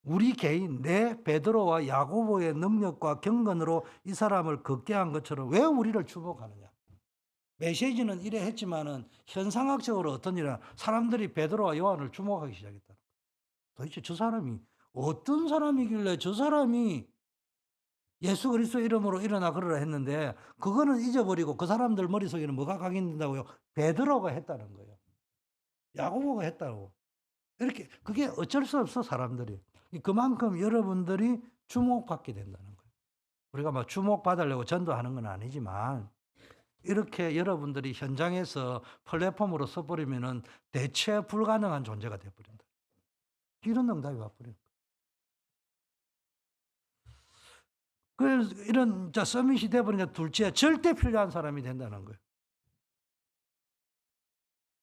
우리 개인 내 베드로와 야고보의 능력과 경건으로 이 사람을 걷게 한 것처럼 왜 우리를 주목하느냐. 메시지는 이래 했지만은 현상학적으로 어떤 일이냐. 사람들이 베드로와 요한을 주목하기 시작했다. 도대체 저 사람이 어떤 사람이길래 저 사람이 예수 그리스도 이름으로 일어나 걸으라 했는데 그거는 잊어버리고 그 사람들 머릿속에는 뭐가 각인된다고요? 베드로가 했다는 거예요. 야고보가 했다고. 이렇게 그게 어쩔 수 없어 사람들이. 그만큼 여러분들이 주목받게 된다는 거예요. 우리가 막 주목받으려고 전도하는 건 아니지만 이렇게 여러분들이 현장에서 플랫폼으로 써버리면은 대체 불가능한 존재가 돼버린다. 이런 응답이 와버려요. 그래서 이런 서밋이 돼버리니까 둘째 절대 필요한 사람이 된다는 거예요.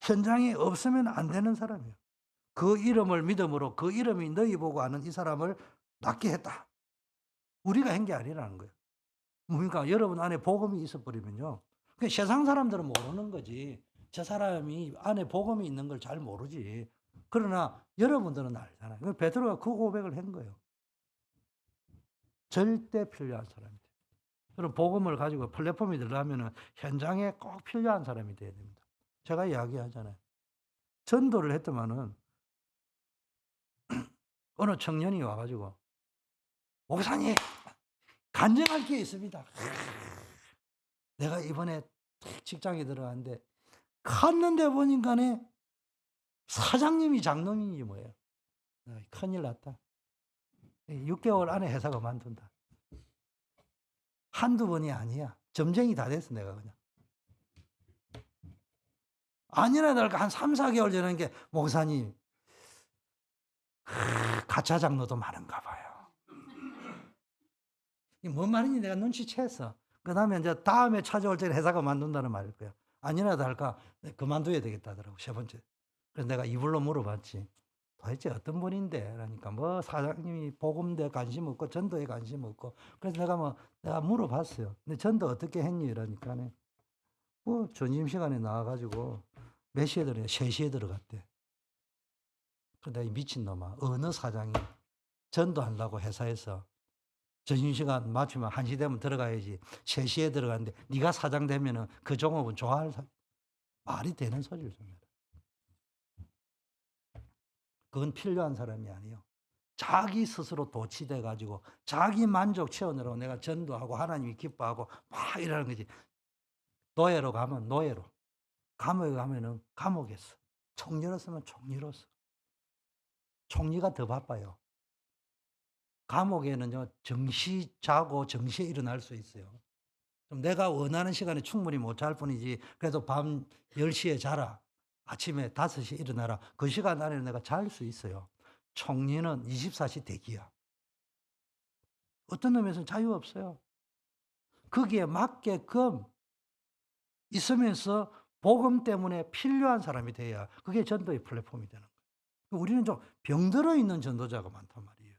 현장에 없으면 안 되는 사람이에요. 그 이름을 믿음으로 그 이름이 너희 보고 아는 이 사람을 낫게 했다. 우리가 한 게 아니라는 거예요. 그러니까 여러분 안에 복음이 있어버리면요. 세상 사람들은 모르는 거지. 저 사람이 안에 복음이 있는 걸 잘 모르지. 그러나 여러분들은 알잖아요. 베드로가 그 고백을 한 거예요. 절대 필요한 사람이 돼요. 그럼 복음을 가지고 플랫폼이 되려면 현장에 꼭 필요한 사람이 돼야 됩니다. 제가 이야기하잖아요. 전도를 했더만은 어느 청년이 와가지고 목사님 간증할 게 있습니다. 내가 이번에 직장에 들어갔는데 갔는데 보니까네 사장님이 장로님이 뭐예요? 큰일 났다. 6개월 안에 회사 그만둔다. 한두 번이 아니야. 점쟁이 다 됐어 내가 그냥. 아니나 다를까 한 3, 4개월 전에 게 목사님 가짜 장로도 많은가 봐요. 이게 뭔 말인지 내가 눈치챘어. 그 다음에 이제 다음에 찾아올 때는 회사가 만든다는 말일 거야. 아니라도 할까? 그만둬야 되겠다 하더라고, 세 번째. 그래서 내가 이불로 물어봤지. 도대체 어떤 분인데? 그러니까 뭐 사장님이 복음대에 관심 없고 전도에 관심 없고. 그래서 내가 물어봤어요. 근데 전도 어떻게 했니? 이러니까 뭐 점심시간에 나와가지고 몇 시에 들어요? 3시에 들어갔대. 그래서 내가 미친놈아. 어느 사장이 전도한다고 회사에서 점심시간 맞추면 1시 되면 들어가야지 3시에 들어가는데 네가 사장 되면은 그 종업은 좋아할 말이 되는 소리를 좀 해라. 그건 필요한 사람이 아니에요. 자기 스스로 도취돼 가지고 자기 만족 채우느라고 내가 전도하고 하나님이 기뻐하고 막 이러는 거지. 노예로 가면 노예로, 감옥에 가면은 감옥에서, 총리로 쓰면 총리로서. 총리가 더 바빠요. 감옥에는요, 정시 자고 정시에 일어날 수 있어요. 좀 내가 원하는 시간에 충분히 못 잘 뿐이지, 그래도 밤 10시에 자라. 아침에 5시에 일어나라. 그 시간 안에 내가 잘 수 있어요. 총리는 24시 대기야. 어떤 놈에서는 자유 없어요. 거기에 맞게끔 있으면서 복음 때문에 필요한 사람이 돼야 그게 전도의 플랫폼이 되는 거예요. 우리는 좀 병들어 있는 전도자가 많단 말이에요.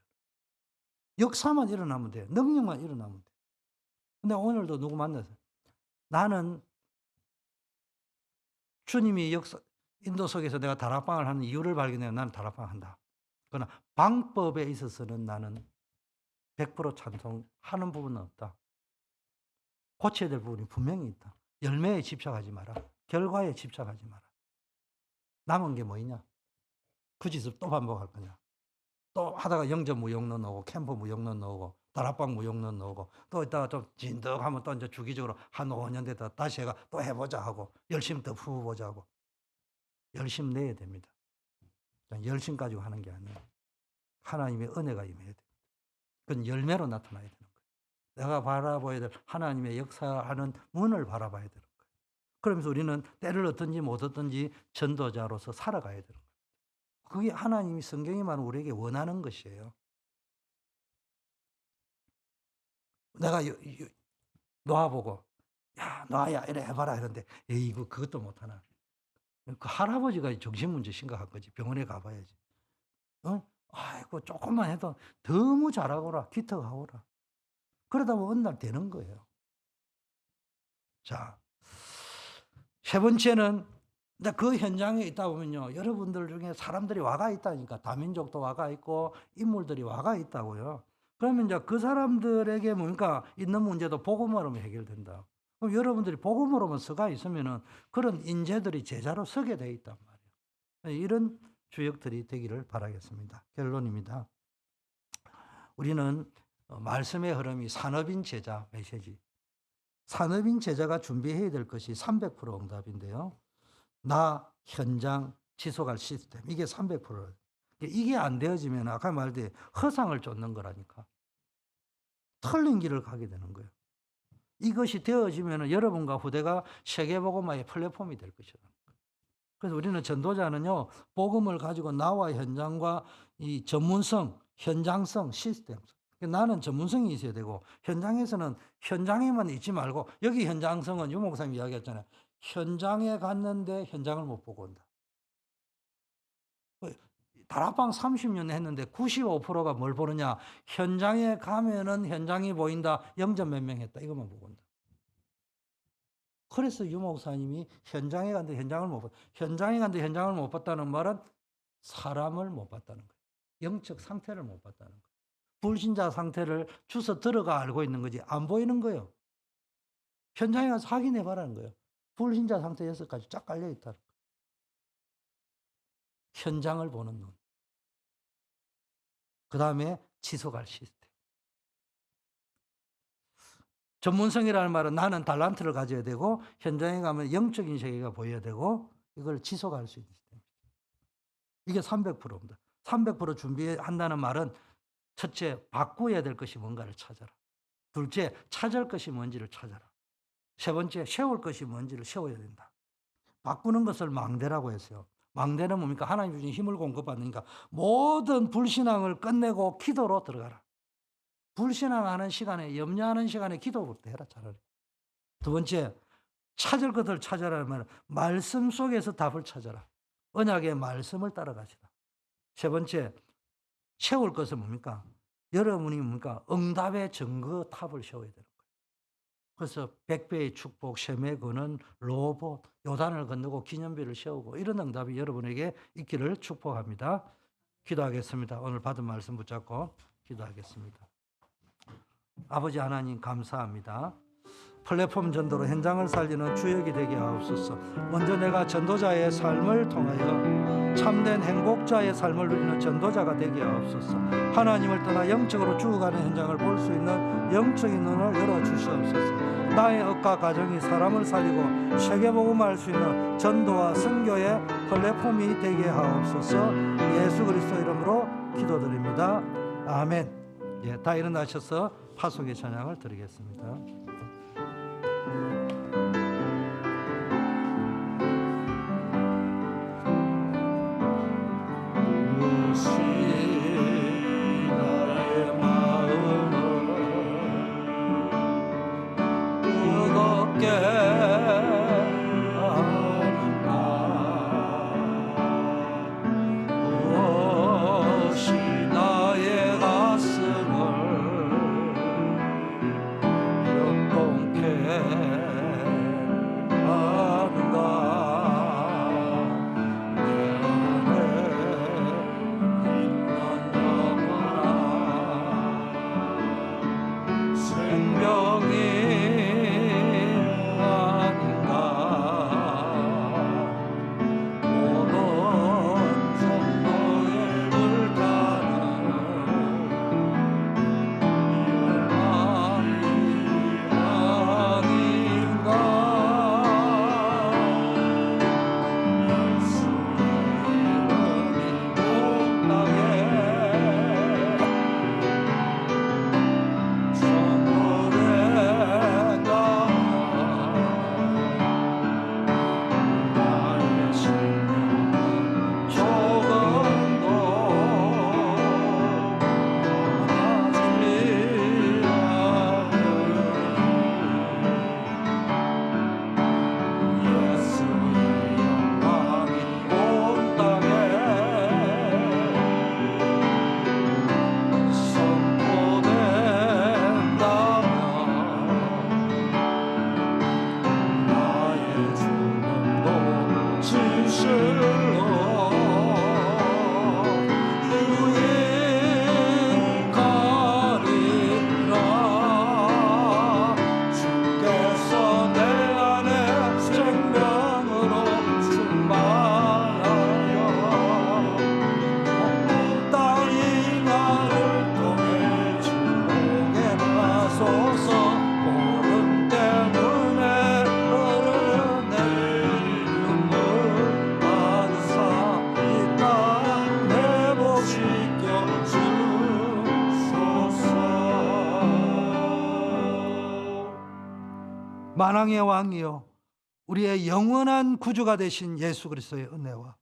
역사만 일어나면 돼. 능력만 일어나면 돼. 근데 오늘도 누구 만나서 나는 주님이 인도 속에서 내가 다락방을 하는 이유를 발견해요. 나는 다락방 한다. 그러나 방법에 있어서는 나는 100% 찬송하는 부분은 없다. 고쳐야 될 부분이 분명히 있다. 열매에 집착하지 마라. 결과에 집착하지 마라. 남은 게 뭐냐? 그 짓을 또 반복할 거냐? 또 하다가 영접 무용론 나오고 캠프 무용론 나오고 다락방 무용론 나오고 또 이따가 좀 진득하면 또 이제 주기적으로 한 5년 됐다 다시 해가 또 해보자 하고 열심 더 부어보자 하고 열심 내야 됩니다. 열심 가지고 하는 게 아니에요. 하나님의 은혜가 임해야 됩니다. 그건 열매로 나타나야 되는 거예요. 내가 바라봐야 될 하나님의 역사하는 문을 바라봐야 되는 거예요. 그러면서 우리는 때를 얻든지 못 얻든지 전도자로서 살아가야 되는 거예요. 그게 하나님이 성경이 말하는 우리에게 원하는 것이에요. 내가 놓아보고 야 놓아야 이래 해봐라 이런데 에이 그것도 못하나. 그 할아버지가 정신문제 심각한 거지. 병원에 가봐야지. 아이고 조금만 해도 너무 잘하거라 기특하거라. 그러다 보면 어느 날 되는 거예요. 자, 세 번째는 그 현장에 있다 보면요. 여러분들 중에 사람들이 와가 있다니까. 다민족도 와가 있고 인물들이 와가 있다고요. 그러면 이제 그 사람들에게 뭔가 있는 문제도 복음으로만 해결된다. 그럼 여러분들이 복음으로만 서가 있으면은 그런 인재들이 제자로 서게 돼 있단 말이에요. 이런 주역들이 되기를 바라겠습니다. 결론입니다. 우리는 말씀의 흐름이 산업인 제자 메시지. 산업인 제자가 준비해야 될 것이 300% 응답인데요. 나, 현장, 지속할 시스템. 이게 300%. 이게 안 되어지면 아까 말했듯이 허상을 쫓는 거라니까. 틀린 길을 가게 되는 거예요. 이것이 되어지면 여러분과 후대가 세계복음화의 플랫폼이 될 것이다. 그래서 우리는 전도자는요, 복음을 가지고 나와 현장과 이 전문성, 현장성, 시스템. 나는 전문성이 있어야 되고, 현장에서는 현장에만 있지 말고, 여기 현장성은 유 목사님이 이야기했잖아요. 현장에 갔는데 현장을 못 보고 온다. 다락방 30년 했는데 95%가 뭘 보느냐? 현장에 가면은 현장이 보인다. 0. 몇 명 했다. 이것만 보고 온다. 그래서 유 목사님이 현장에 갔는데 현장을 못 봤다. 현장에 갔는데 현장을 못 봤다는 말은 사람을 못 봤다는 거예요. 영적 상태를 못 봤다는 거예요. 불신자 상태를 주워 들어가 알고 있는 거지 안 보이는 거예요. 현장에 가서 확인해 봐라는 거예요. 불신자 상태 6가지 쫙 깔려 있다. 현장을 보는 눈. 그 다음에 지속할 시스템. 전문성이라는 말은 나는 달란트를 가져야 되고 현장에 가면 영적인 세계가 보여야 되고 이걸 지속할 수 있는 시스템. 이게 300%입니다. 300% 준비한다는 말은 첫째, 바꾸어야 될 것이 뭔가를 찾아라. 둘째, 찾을 것이 뭔지를 찾아라. 세 번째, 세울 것이 뭔지를 세워야 된다. 바꾸는 것을 망대라고 했어요. 망대는 뭡니까? 하나님 주신 힘을 공급받으니까 모든 불신앙을 끝내고 기도로 들어가라. 불신앙하는 시간에, 염려하는 시간에 기도부터 해라, 차라리. 두 번째, 찾을 것을 찾아라면 말씀 속에서 답을 찾아라. 언약의 말씀을 따라가시라. 세 번째, 채울 것은 뭡니까? 여러분이 뭡니까? 응답의 증거 탑을 세워야 되는 거예요. 그래서 100배의 축복, 셈의 근원, 로봇, 요단을 건너고 기념비를 세우고 이런 응답이 여러분에게 있기를 축복합니다. 기도하겠습니다. 오늘 받은 말씀 붙잡고 기도하겠습니다. 아버지 하나님 감사합니다. 플랫폼 전도로 현장을 살리는 주역이 되게 하옵소서. 먼저 내가 전도자의 삶을 통하여 참된 행복자의 삶을 누리는 전도자가 되게 하옵소서. 하나님을 떠나 영적으로 죽어가는 현장을 볼 수 있는 영적인 눈을 열어주시옵소서. 나의 억과 가정이 사람을 살리고 세계복음할 수 있는 전도와 선교의 플랫폼이 되게 하옵소서. 예수 그리스도 이름으로 기도드립니다. 아멘. 예, 다 일어나셔서 파송의 찬양을 드리겠습니다. 나의 마음을 뜨겁게 하는가 무엇이 나의 가슴을 역동케 하는가 만왕의 왕이요 우리의 영원한 구주가 되신 예수 그리스도의 은혜와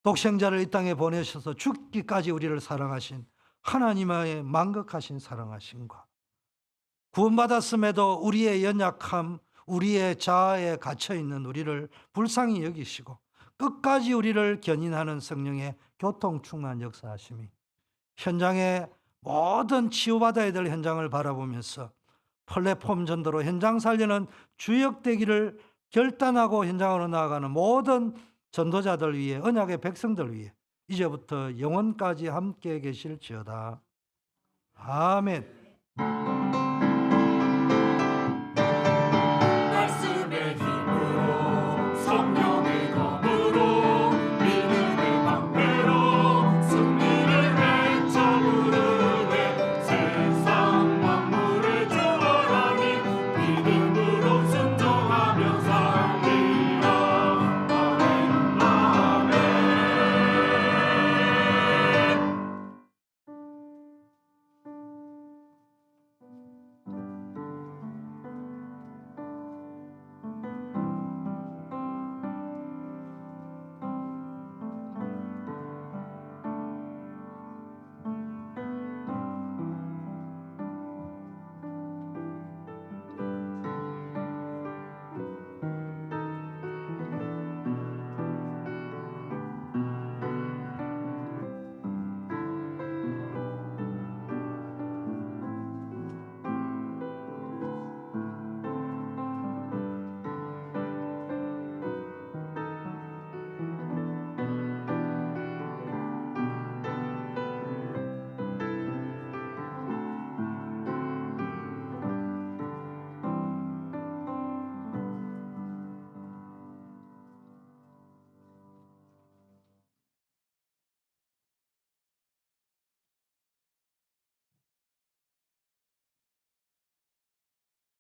독생자를 이 땅에 보내셔서 죽기까지 우리를 사랑하신 하나님의 만극하신 사랑하심과 구원받았음에도 우리의 연약함, 우리의 자아에 갇혀있는 우리를 불쌍히 여기시고 끝까지 우리를 견인하는 성령의 교통충만 역사하심이 현장의 모든 치유받아야 될 현장을 바라보면서 플랫폼 전도로 현장 살리는 주역되기를 결단하고 현장으로 나아가는 모든 전도자들 위해 언약의 백성들 위해 이제부터 영원까지 함께 계실지어다. 아멘.